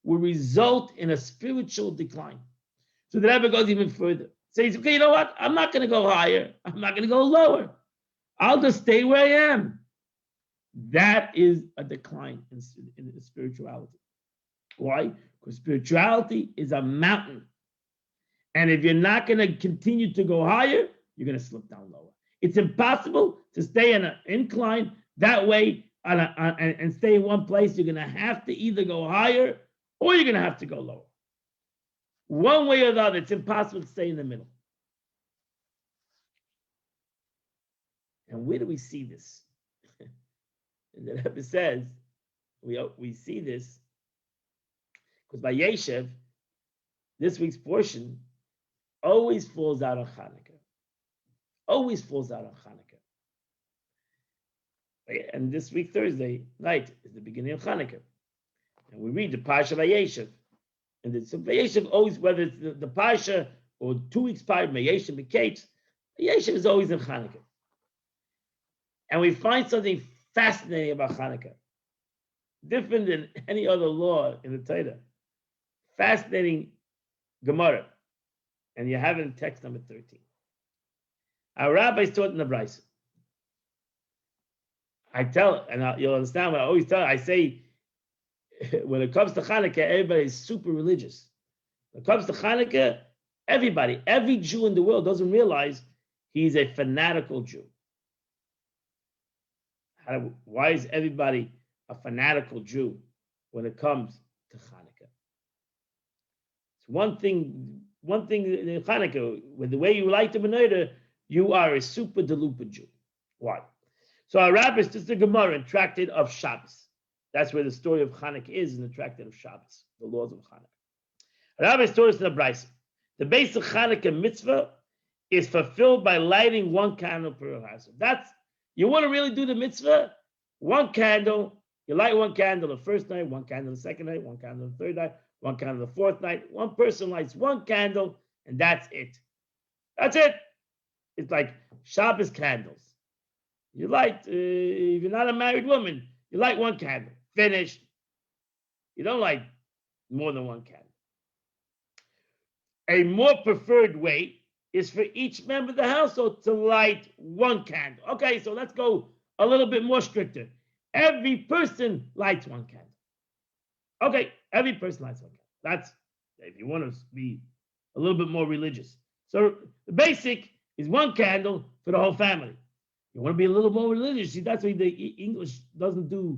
will result in a spiritual decline. So the Rebbe goes even further. Says, okay, you know what? I'm not going to go higher. I'm not going to go lower. I'll just stay where I am. That is a decline in spirituality. Why? Because spirituality is a mountain. And if you're not going to continue to go higher, you're going to slip down lower. It's impossible to stay in an incline that way and stay in one place. You're going to have to either go higher or you're going to have to go lower. One way or the other, it's impossible to stay in the middle. And where do we see this? And the Rebbe says, we see this because Vayeshev, this week's portion, always falls out on Hanukkah. Always falls out on Hanukkah. And this week, Thursday night, is the beginning of Hanukkah. And we read the Parsha Vayeshev. And so Vayeshev always, whether it's the Parsha or 2 weeks prior, Vayeshev Miketz, Vayeshev is always in Hanukkah. And we find something fascinating about Hanukkah, different than any other law in the Torah. Fascinating Gemara. And you have it in text number 13. Our rabbis taught in the Brisa. I tell, and you'll understand what I always tell. I say, when it comes to Hanukkah, everybody is super religious. When it comes to Hanukkah, every Jew in the world doesn't realize he's a fanatical Jew. Why is everybody a fanatical Jew when it comes to Hanukkah? It's one thing one thing in Hanukkah, with the way you light the menorah, you are a super deluper Jew. Why? So our rabbis, this is the Gemara in Tractate of Shabbos. That's where the story of Hanukkah is in the Tractate of Shabbos, the laws of Hanukkah. Rabbis told us in the Brisa, the basic Hanukkah mitzvah is fulfilled by lighting one candle per house. That's, you want to really do the mitzvah, one candle, you light one candle the first night, one candle the second night, one candle the third night, one candle the fourth night. One person lights one candle, and that's it. That's it. It's like Shabbos candles. You light, if you're not a married woman, you light one candle. Finished. You don't light more than one candle. A more preferred way is for each member of the household to light one candle. Okay, so let's go a little bit more stricter. Every person lights one candle. Okay, every person lights one candle. That's if you want to be a little bit more religious. So the basic is one candle for the whole family. You want to be a little more religious. See, that's why the English doesn't do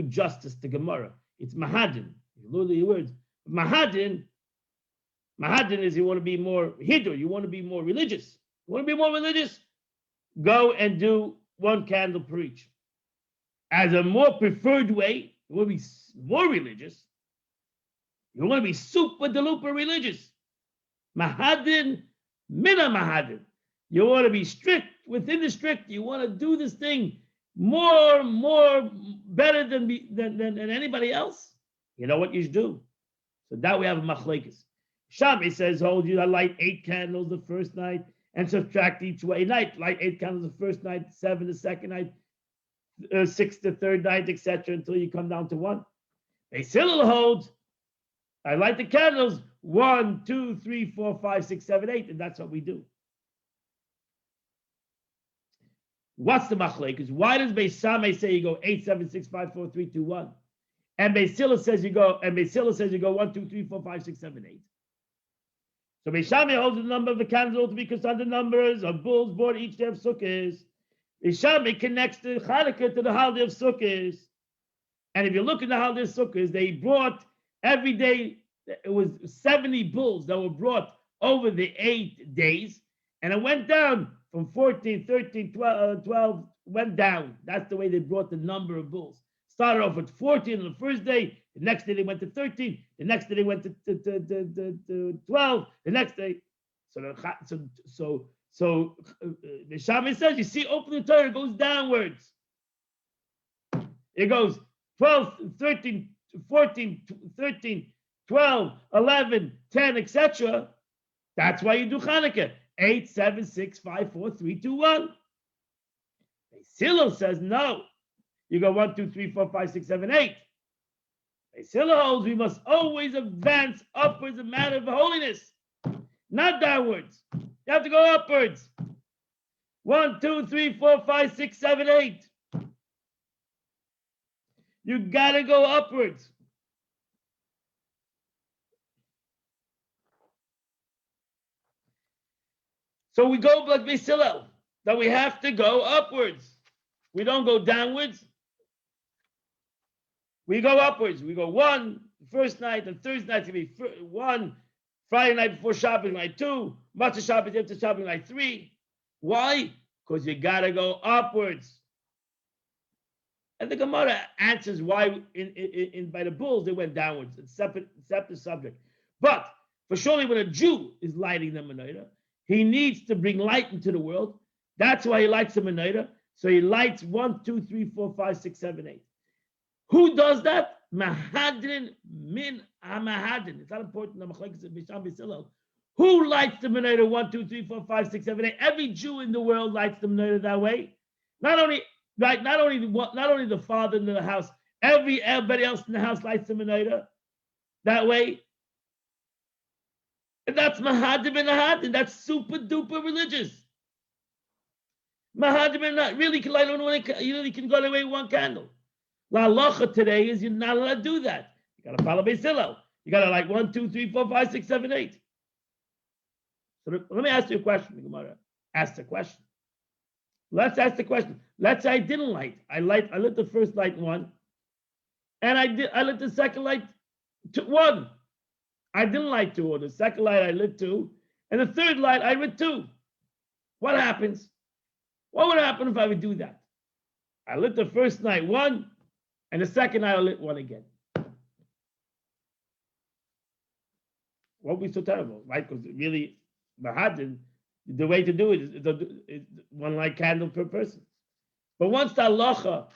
justice to Gemara. It's mahadin. You look at the words. Mahadin is you want to be more hidur. You want to be more religious. You want to be more religious? Go and do one candle per each. As a more preferred way, you want to be more religious. You want to be super deluper religious. Mahadin, mina mahadin. You want to be strict within the strict. You want to do this thing more better than anybody else. You know what you should do. So that we have a machlekes. Shammai says, hold you, I light 8 candles the first night and subtract each way night. Light 8 candles the first night, 7 the second night, 6 the third night, etc., until you come down to 1. Beis Hillel holds, I light the candles 1, 2, 3, 4, 5, 6, 7, 8, and that's what we do. What's the machlekes? Why does Beis Shammai say you go 8, 7, 6, 5, 4, 3, 2, 1? And Beis Hillel says you go, 1, 2, 3, 4, 5, 6, 7, 8. So Beis Shammai holds the number of the candles to be considered numbers of bulls born each day of Sukkot. Beis Shammai connects the Hanukkah to the holiday of Sukkot. And if you look at the holiday of Sukkot, they brought every day, it was 70 bulls that were brought over the 8 days. And it went down from 14, 13, 12, went down. That's the way they brought the number of bulls. Started off with 14 on the first day. The next day they went to 13. The next day they went to 12. The next day, so the Shammai says, you see, open the Torah, it goes downwards. It goes 12, 13, 14, 13, 12, 11, 10, etc. That's why you do Hanukkah. 8, 7, 6, 5, 4, 3, 2, 1. Beis Hillel says no. You go 1, 2, 3, 4, 5, 6, 7, 8. Beis Hillel holds we must always advance upwards in matter of holiness, not downwards. You have to go upwards. 1, 2, 3, 4, 5, 6, 7, 8. You gotta go upwards. So we go like Beis Hillel, that we have to go upwards. We don't go downwards. We go upwards. We go 1 the first night, and Thursday night to be 1, Friday night before shopping night 2, Matzah shopping after shopping night 3. Why? Because you gotta go upwards. And the Gemara answers why in by the bulls they went downwards. It's separate subject. But for surely when a Jew is lighting the menorah, he needs to bring light into the world. That's why he lights the menorah. So he lights 1, 2, 3, 4, 5, 6, 7, 8. Who does that? Mahadrin min amahadrin. It's not important. Who lights the menorah 1, 2, 3, 4, 5, 6, 7, 8? Every Jew in the world lights the menorah that way. Not only the father in the house, everybody else in the house lights the menorah that way. And that's Mahadim and Ahadin. That's super duper religious. Mahadim and Ahadin really can light on one. You really can go away with one candle. La halacha today is you're not allowed to do that. You got to follow Beis Hillel. You got to like 1, 2, 3, 4, 5, 6, 7, 8. So let me ask you a question, Gemara. Ask the question. Let's ask the question. Let's say I didn't light. I lit the first light 1, and I lit the second light 1. I didn't light 2, or the second light I lit 2, and the third light I lit 2. What happens? What would happen if I would do that? I lit the first night 1, and the second night I lit 1 again. What would be so terrible, right? Because really, the way to do it is 1 light candle per person. But once the halacha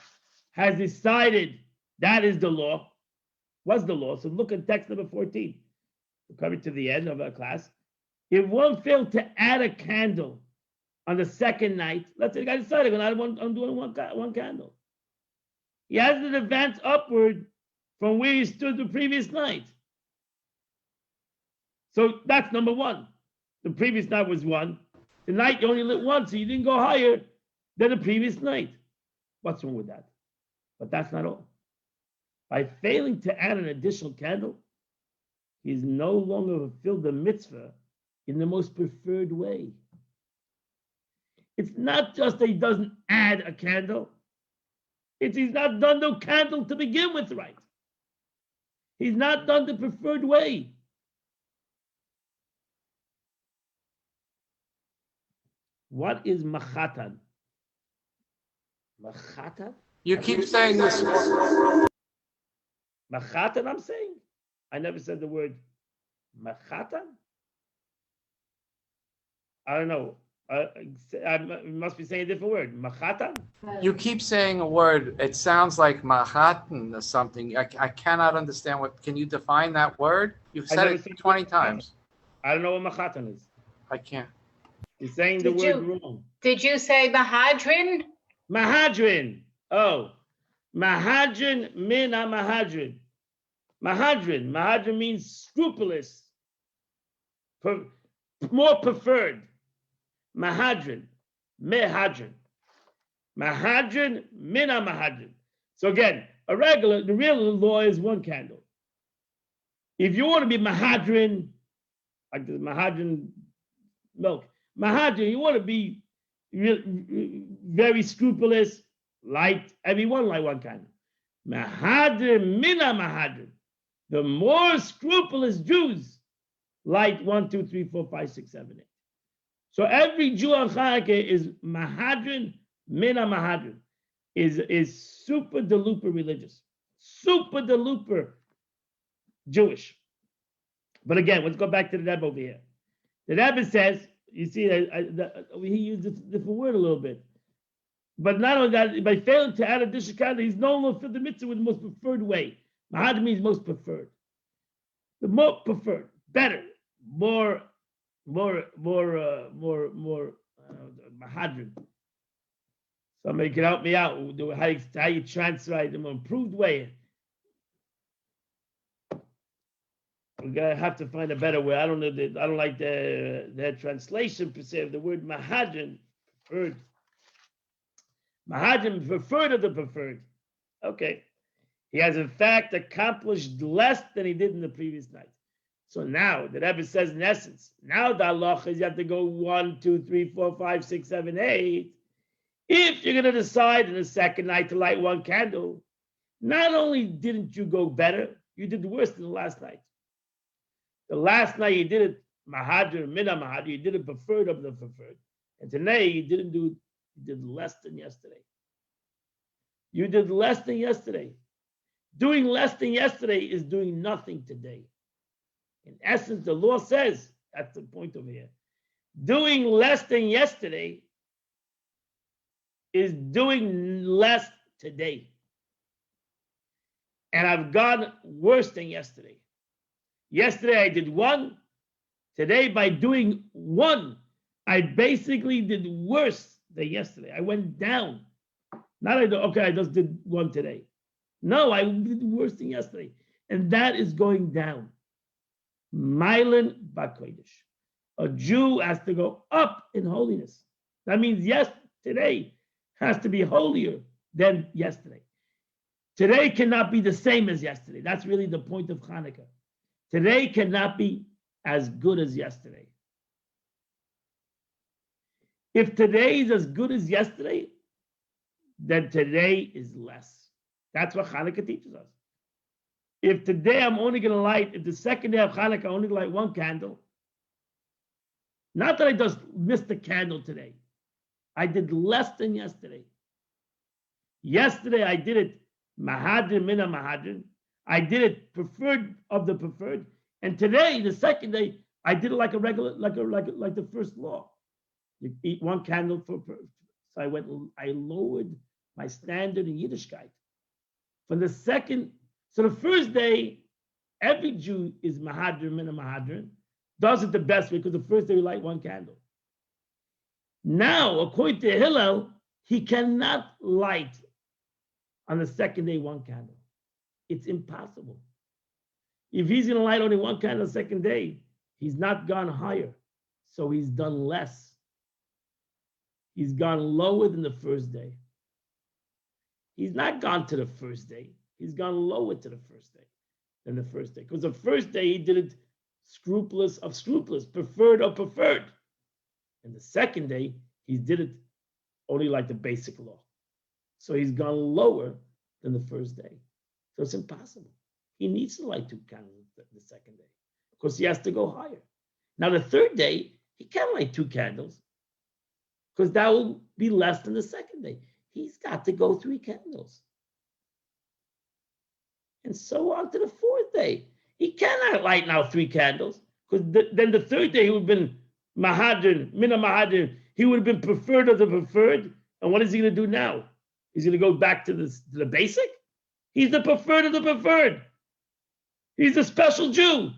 has decided that is the law, what's the law? So look at text number 14. We're coming to the end of our class. It won't fail to add a candle on the second night. Let's say the guy decided I'm doing one candle. He has to advance upward from where he stood the previous night. So that's number 1. The previous night was 1. The night you only lit 1, so you didn't go higher than the previous night. What's wrong with that? But that's not all. By failing to add an additional candle, he's no longer fulfilled the mitzvah in the most preferred way. It's not just that he doesn't add a candle. It's he's not done the candle to begin with right. He's not done the preferred way. What is machatan? Machatan? You keep saying this. Machatan, I'm saying? I never said the word machatan. I don't know. I must be saying a different word. Machatan? You keep saying a word. It sounds like Manhattan or something. I cannot understand what. Can you define that word? You've said it 20 times. I don't know what machatan is. I can't. You're saying the word wrong. Did you say Mahadrin? Mahadrin. Oh. Mahadrin min mahadrin. Mahadrin. Mahadrin means scrupulous. More preferred. Mahadrin. Mehadrin. Mahadrin min mahadrin. So again, the real law is 1 candle. If you want to be Mahadrin, like the Mahadrin milk, Mahadrin, you want to be very scrupulous, light, everyone light 1 candle. Mahadrin mina mahadrin. The more scrupulous Jews light 1, 2, 3, 4, 5, 6, 7, 8. So every Jew on Chanukah is Mahadrin mina mahadrin, is super deluper religious, super deluper Jewish. But again, let's go back to the Rebbe over here. The Rebbe says, you see, he used a different word a little bit. But not only that, by failing to add additional candle, he's no longer fulfilled the mitzvah with the most preferred way. Mahadrin means most preferred. The more preferred, better, more Mahadrin. Somebody can help me out. How you translate the more improved way. We're gonna have to find a better way. I don't know. I don't like the translation per se of the word Mahadrin, preferred. Mahadrin, preferred of the preferred. Okay. He has in fact accomplished less than he did in the previous night. So now the Rebbe says, in essence, now the halacha is you have to go 1, 2, 3, 4, 5, 6, 7, 8. If you're going to decide in the second night to light 1 candle, not only didn't you go better, you did worse than the last night. The last night you did it Mahadrin, mina Mahadrin, you did it preferred of the preferred. And today you did less than yesterday. You did less than yesterday. Doing less than yesterday is doing nothing today. In essence, the law says, that's the point over here. Doing less than yesterday is doing less today. And I've gone worse than yesterday. Yesterday I did 1. Today, by doing 1, I basically did worse than yesterday. I went down. Not I just did 1 today. No, I did worse than yesterday. And that is going down. Mailen Bakodesh. A Jew has to go up in holiness. That means today has to be holier than yesterday. Today cannot be the same as yesterday. That's really the point of Hanukkah. Today cannot be as good as yesterday. If today is as good as yesterday, then today is less. That's what Hanukkah teaches us. if today I'm only going to light, if the second day of Hanukkah, I only light one candle, not that I just missed the candle today. I did less than yesterday. Yesterday I did it mahadrin mina mahadrin. I did it preferred of the preferred. And today, the second day, I did it like a regular, like the first law. You eat one candle for. So I lowered my standard in Yiddishkeit. From the second, so the first day, every Jew is mahadrin mina mahadrin, does it the best way because the first day we light one candle. Now, according to Hillel, he cannot light on the second day one candle. It's impossible. If he's going to light only one candle the second day, he's not gone higher. So he's done less. He's gone lower than the first day. He's not gone to the first day. He's gone lower to the first day than the first day. Because the first day he did it scrupulous of scrupulous, preferred of preferred. And the second day, he did it only like the basic law. So he's gone lower than the first day. So it's impossible. He needs to light 2 candles the second day because he has to go higher. Now the third day, he can't light 2 candles because that will be less than the second day. He's got to go 3 candles. And so on to the fourth day. He cannot light now 3 candles because then the third day he would have been mahadrin, mina mahadrin. He would have been preferred of the preferred. And what is he going to do now? He's going to go back to the basic? He's the preferred of the preferred. He's a special Jew.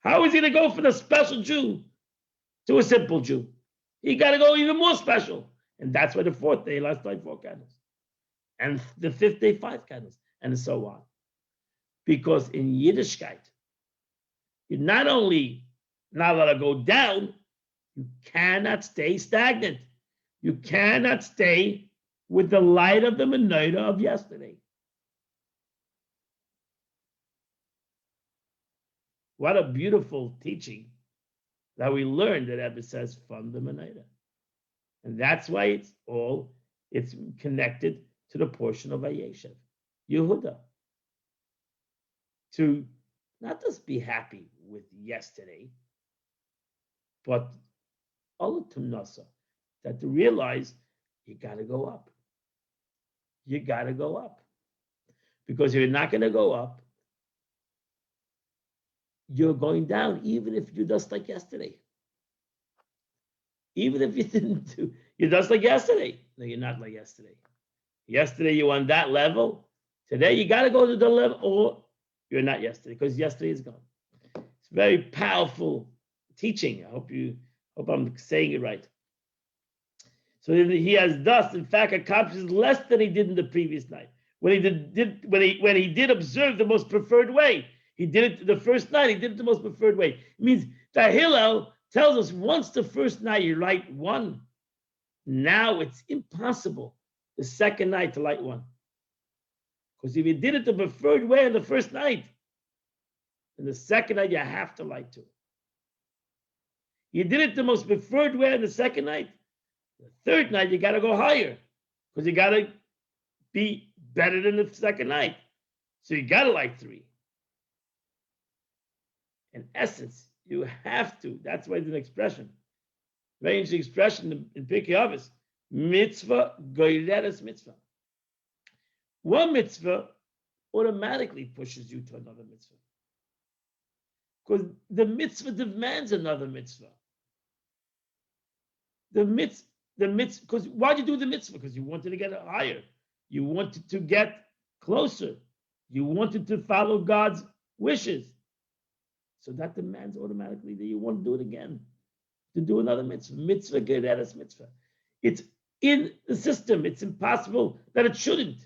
How is he going to go from the special Jew to a simple Jew? He got to go even more special. And that's why the fourth day, last night, 4 candles. And the fifth day, 5 candles. And so on. Because in Yiddishkeit, you're not only not allowed to go down, you cannot stay stagnant. You cannot stay with the light of the menorah of yesterday. What a beautiful teaching that we learned that Rebbe says from the menorah. And that's why it's connected to the portion of Vayeshev, Yehuda. To not just be happy with yesterday, but Olatumnasa, that to realize you got to go up. You got to go up. Because if you're not going to go up, you're going down, even if you're just like yesterday. Even if you didn't do, you're just like yesterday. No, you're not like yesterday. Yesterday you were on that level. Today you got to go to the level, or you're not yesterday, because yesterday is gone. It's very powerful teaching. I hope I'm saying it right. So he has thus, in fact, accomplished less than he did in the previous night. When he did observe the most preferred way, he did it the first night. He did it the most preferred way. It means that Hillel tells us once the first night you light 1, now it's impossible the second night to light 1. Because if you did it the preferred way on the first night, then the second night you have to light 2. You did it the most preferred way on the second night, the third night you got to go higher because you got to be better than the second night. So you got to light 3. In essence, you have to. That's why it's an expression. Very interesting expression in Pirkei Avos. Mitzvah goyreres mitzvah. One mitzvah automatically pushes you to another mitzvah. Because the mitzvah demands another mitzvah. Because why did you do the mitzvah? Because you wanted to get higher. You wanted to get closer. You wanted to follow God's wishes. So that demands automatically that you want to do it again, to do another mitzvah. Mitzvah gereres mitzvah. It's in the system. It's impossible that it shouldn't.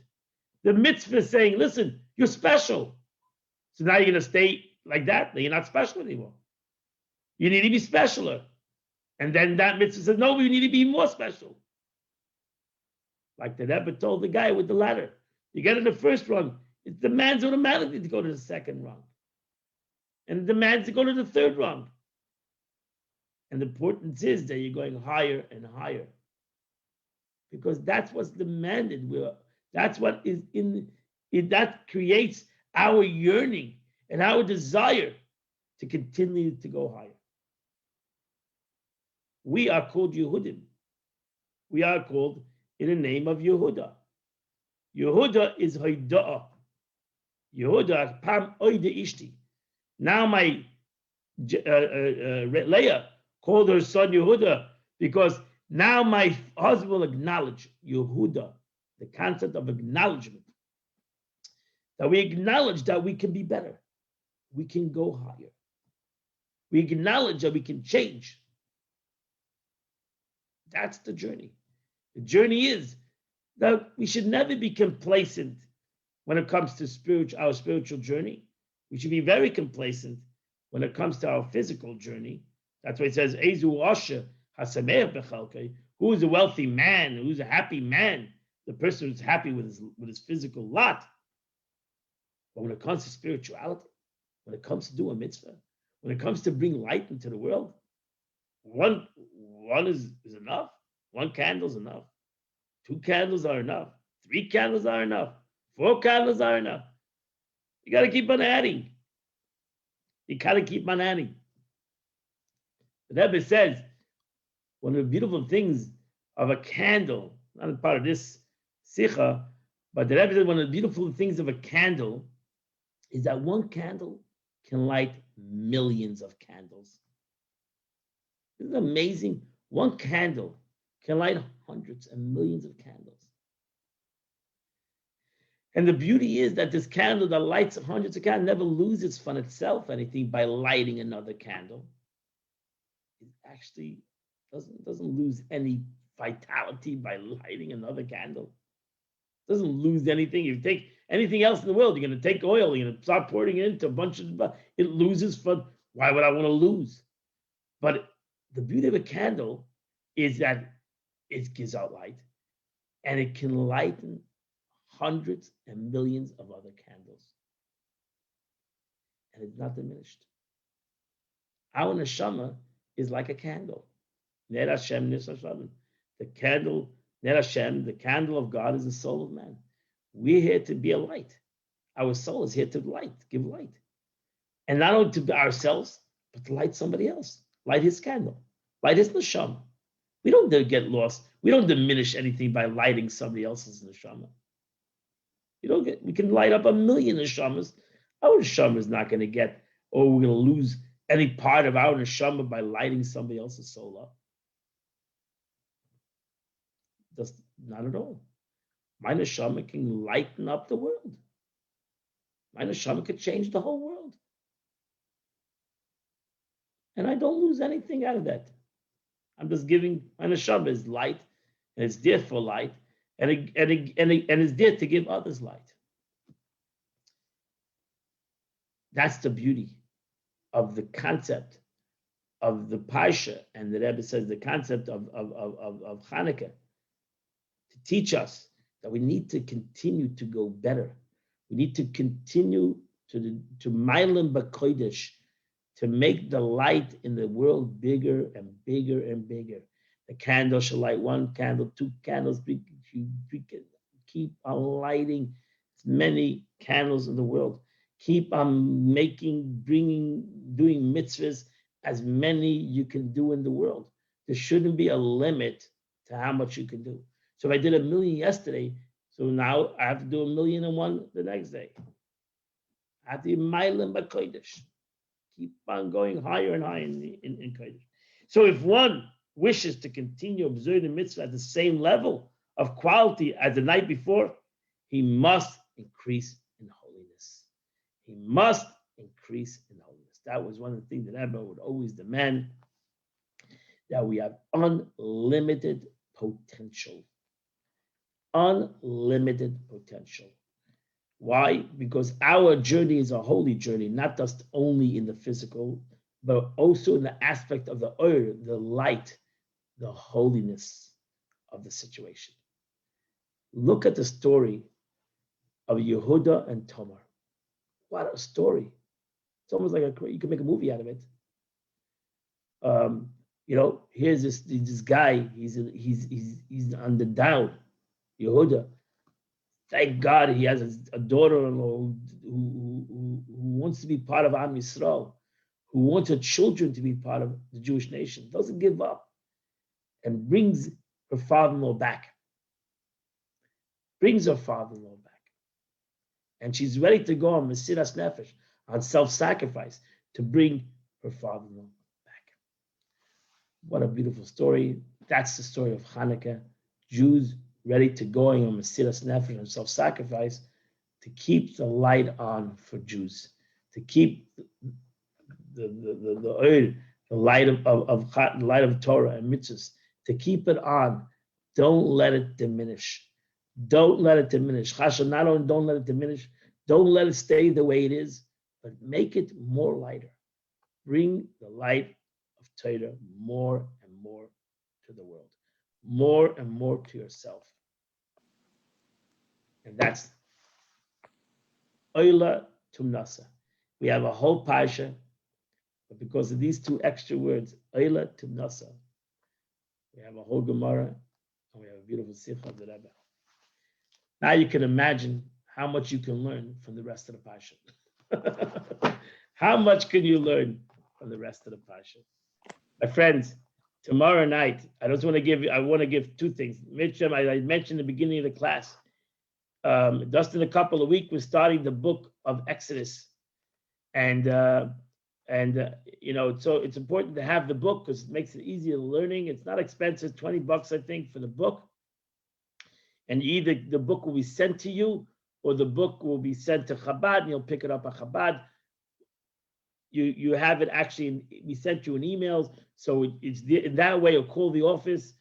The mitzvah is saying, listen, you're special. So now you're going to stay like that? Then you're not special anymore. You need to be specialer. And then that mitzvah says, no, we need to be more special. Like the Rebbe told the guy with the ladder. You get in the first rung, it demands automatically to go to the second rung. And it demands to go to the third rung. And the importance is that you're going higher and higher. Because that's what's demanded. That's what is that creates our yearning and our desire to continue to go higher. We are called Yehudim. We are called in the name of Yehuda. Yehuda is Hoida'ah. Yehuda, Pam Oide Ishti. Now my Leah called her son Yehuda because now my husband will acknowledge Yehuda, the concept of acknowledgement. That we acknowledge that we can be better. We can go higher. We acknowledge that we can change. That's the journey. The journey is that we should never be complacent when it comes to our spiritual journey. We should be very complacent when it comes to our physical journey. That's why it says, Ezu Asher Hasameach Bechalkei. Who is a wealthy man? Who's a happy man? The person who's happy with his physical lot. But when it comes to spirituality, when it comes to do a mitzvah, when it comes to bring light into the world, one is enough. One candle is enough. 2 candles are enough. 3 candles are enough. 4 candles are enough. You got to keep on adding. You got to keep on adding. The Rebbe says, one of the beautiful things of a candle, not a part of this sikha, but the Rebbe says one of the beautiful things of a candle is that one candle can light millions of candles. Isn't it amazing? One candle can light hundreds and millions of candles. And the beauty is that this candle that lights hundreds of candles never loses from itself anything by lighting another candle. It actually doesn't lose any vitality by lighting another candle. It doesn't lose anything. If you take anything else in the world, you're going to take oil, you're going to start pouring it into a bunch of, it loses from, why would I want to lose? But the beauty of a candle is that it gives out light and it can lighten hundreds and millions of other candles. And it's not diminished. Our neshama is like a candle. Ner Hashem Nis Hashem. The candle, Ner Hashem, the candle of God is the soul of man. We're here to be a light. Our soul is here to light, give light. And not only to ourselves, but to light somebody else. Light his candle. Light his neshama. We don't get lost. We don't diminish anything by lighting somebody else's neshama. We can light up 1,000,000 neshamas. Our neshama is not going to get, or we're going to lose any part of our neshama by lighting somebody else's soul up. Just not at all. My neshama can lighten up the world. My neshama could change the whole world. And I don't lose anything out of that. I'm just giving, my neshama is light, and it's there for light, and it's there to give others light. That's the beauty of the concept of the Parsha, and the Rebbe says the concept of Hanukkah, to teach us that we need to continue to go better. We need to continue to Mailim B'Kodesh, to make the light in the world bigger and bigger and bigger. The candle shall light 1 candle, 2 candles. Keep on lighting as many candles in the world. Keep on doing mitzvahs, as many you can do in the world. There shouldn't be a limit to how much you can do. So if I did 1,000,000 yesterday, so now I have to do 1,000,001 the next day. I have to be Mailim B'Kodesh. Keep on going higher and higher in Kodesh. So if one wishes to continue observing the mitzvah at the same level of quality as the night before, he must increase in holiness. He must increase in holiness. That was one of the things that Abba would always demand, that we have unlimited potential. Unlimited potential. Why? Because our journey is a holy journey, not just only in the physical, but also in the aspect of the oil, the light, the holiness of the situation. Look at the story of Yehuda and Tamar. What a story. It's almost like you can make a movie out of it. Here's this guy, he's on the down, Yehuda. Thank God he has a daughter-in-law wants to be part of Am Yisrael, who wants her children to be part of the Jewish nation, doesn't give up, and brings her father-in-law back. Brings her father-in-law back. And she's ready to go on Mesiras Nefesh, on self-sacrifice, to bring her father-in-law back. What a beautiful story. That's the story of Hanukkah. Jews ready to go on Mesiras Nefesh and self-sacrifice to keep the light on for Jews, to keep the oil, the light of light of Torah and mitzvahs, to keep it on. Don't let it diminish. Don't let it diminish. Chasha, not only don't let it diminish, don't let it stay the way it is, but make it more lighter. Bring the light of Torah more and more to the world, more and more to yourself. And that's Oila Tumnasa. We have a whole parsha, but because of these two extra words, Oila Tumnasa, we have a whole Gemara, and we have a beautiful Sikha of the Rebbe. Now you can imagine how much you can learn from the rest of the parsha. How much can you learn from the rest of the parsha? My friends, tomorrow night, I want to give two things. I mentioned in the beginning of the class, just in a couple of weeks, we're starting the book of Exodus. And so it's important to have the book because it makes it easier learning. It's not expensive, $20, I think, for the book. And either the book will be sent to you or the book will be sent to Chabad and you'll pick it up at Chabad. You have it actually, we sent you an email. So it's in that way, you'll call the office,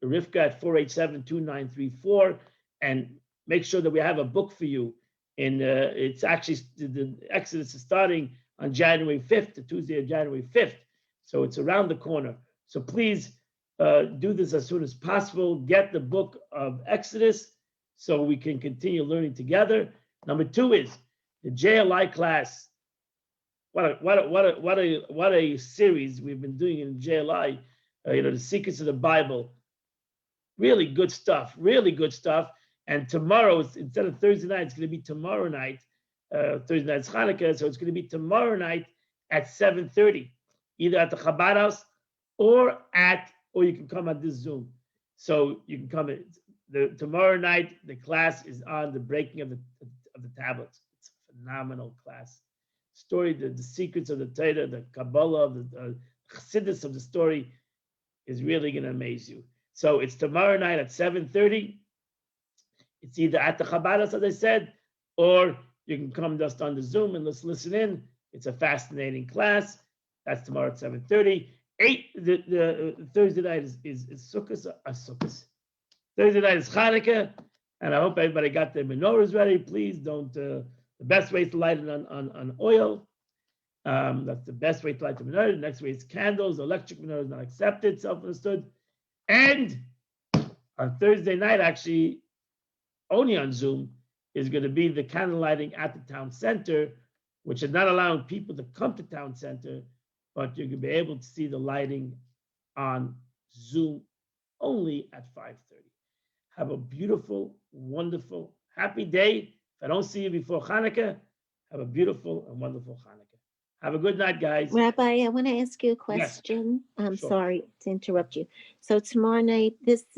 Rivka at 487-2934, and make sure that we have a book for you. And it's actually, the Exodus is starting on January 5th, the Tuesday of January 5th. So it's around the corner. So please do this as soon as possible. Get the book of Exodus so we can continue learning together. Number two is the JLI class. What a series we've been doing in JLI. The Secrets of the Bible. Really good stuff. Really good stuff. And tomorrow, instead of Thursday night, it's going to be tomorrow night. Thursday night's Hanukkah, so it's going to be tomorrow night at 7:30, either at the Chabad house or you can come at this Zoom. So you can come tomorrow night. The class is on the breaking of the tablets. It's a phenomenal class. Story, the secrets of the Torah, the Kabbalah, of the Chassidus of the story is really going to amaze you. So it's tomorrow night at 7:30. It's either at the Chabad house, as I said, or you can come just on the Zoom and let's listen in. It's a fascinating class. That's tomorrow at 7:30. The Thursday night is Sukkot. Thursday night is Hanukkah, and I hope everybody got their menorahs ready. Please don't. The best way is to light it on oil. That's the best way to light the menorah. The next way is candles. Electric menorah is not accepted. Self-understood. And on Thursday night, actually, only on Zoom, is going to be the candle lighting at the town center, which is not allowing people to come to town center, but you can be able to see the lighting on Zoom only at 5:30. Have a beautiful, wonderful, happy day. If I don't see you before Hanukkah, have a beautiful and wonderful Hanukkah. Have a good night, guys. Rabbi, I want to ask you a question. Yes. I'm Sure. sorry to interrupt you. So tomorrow night, this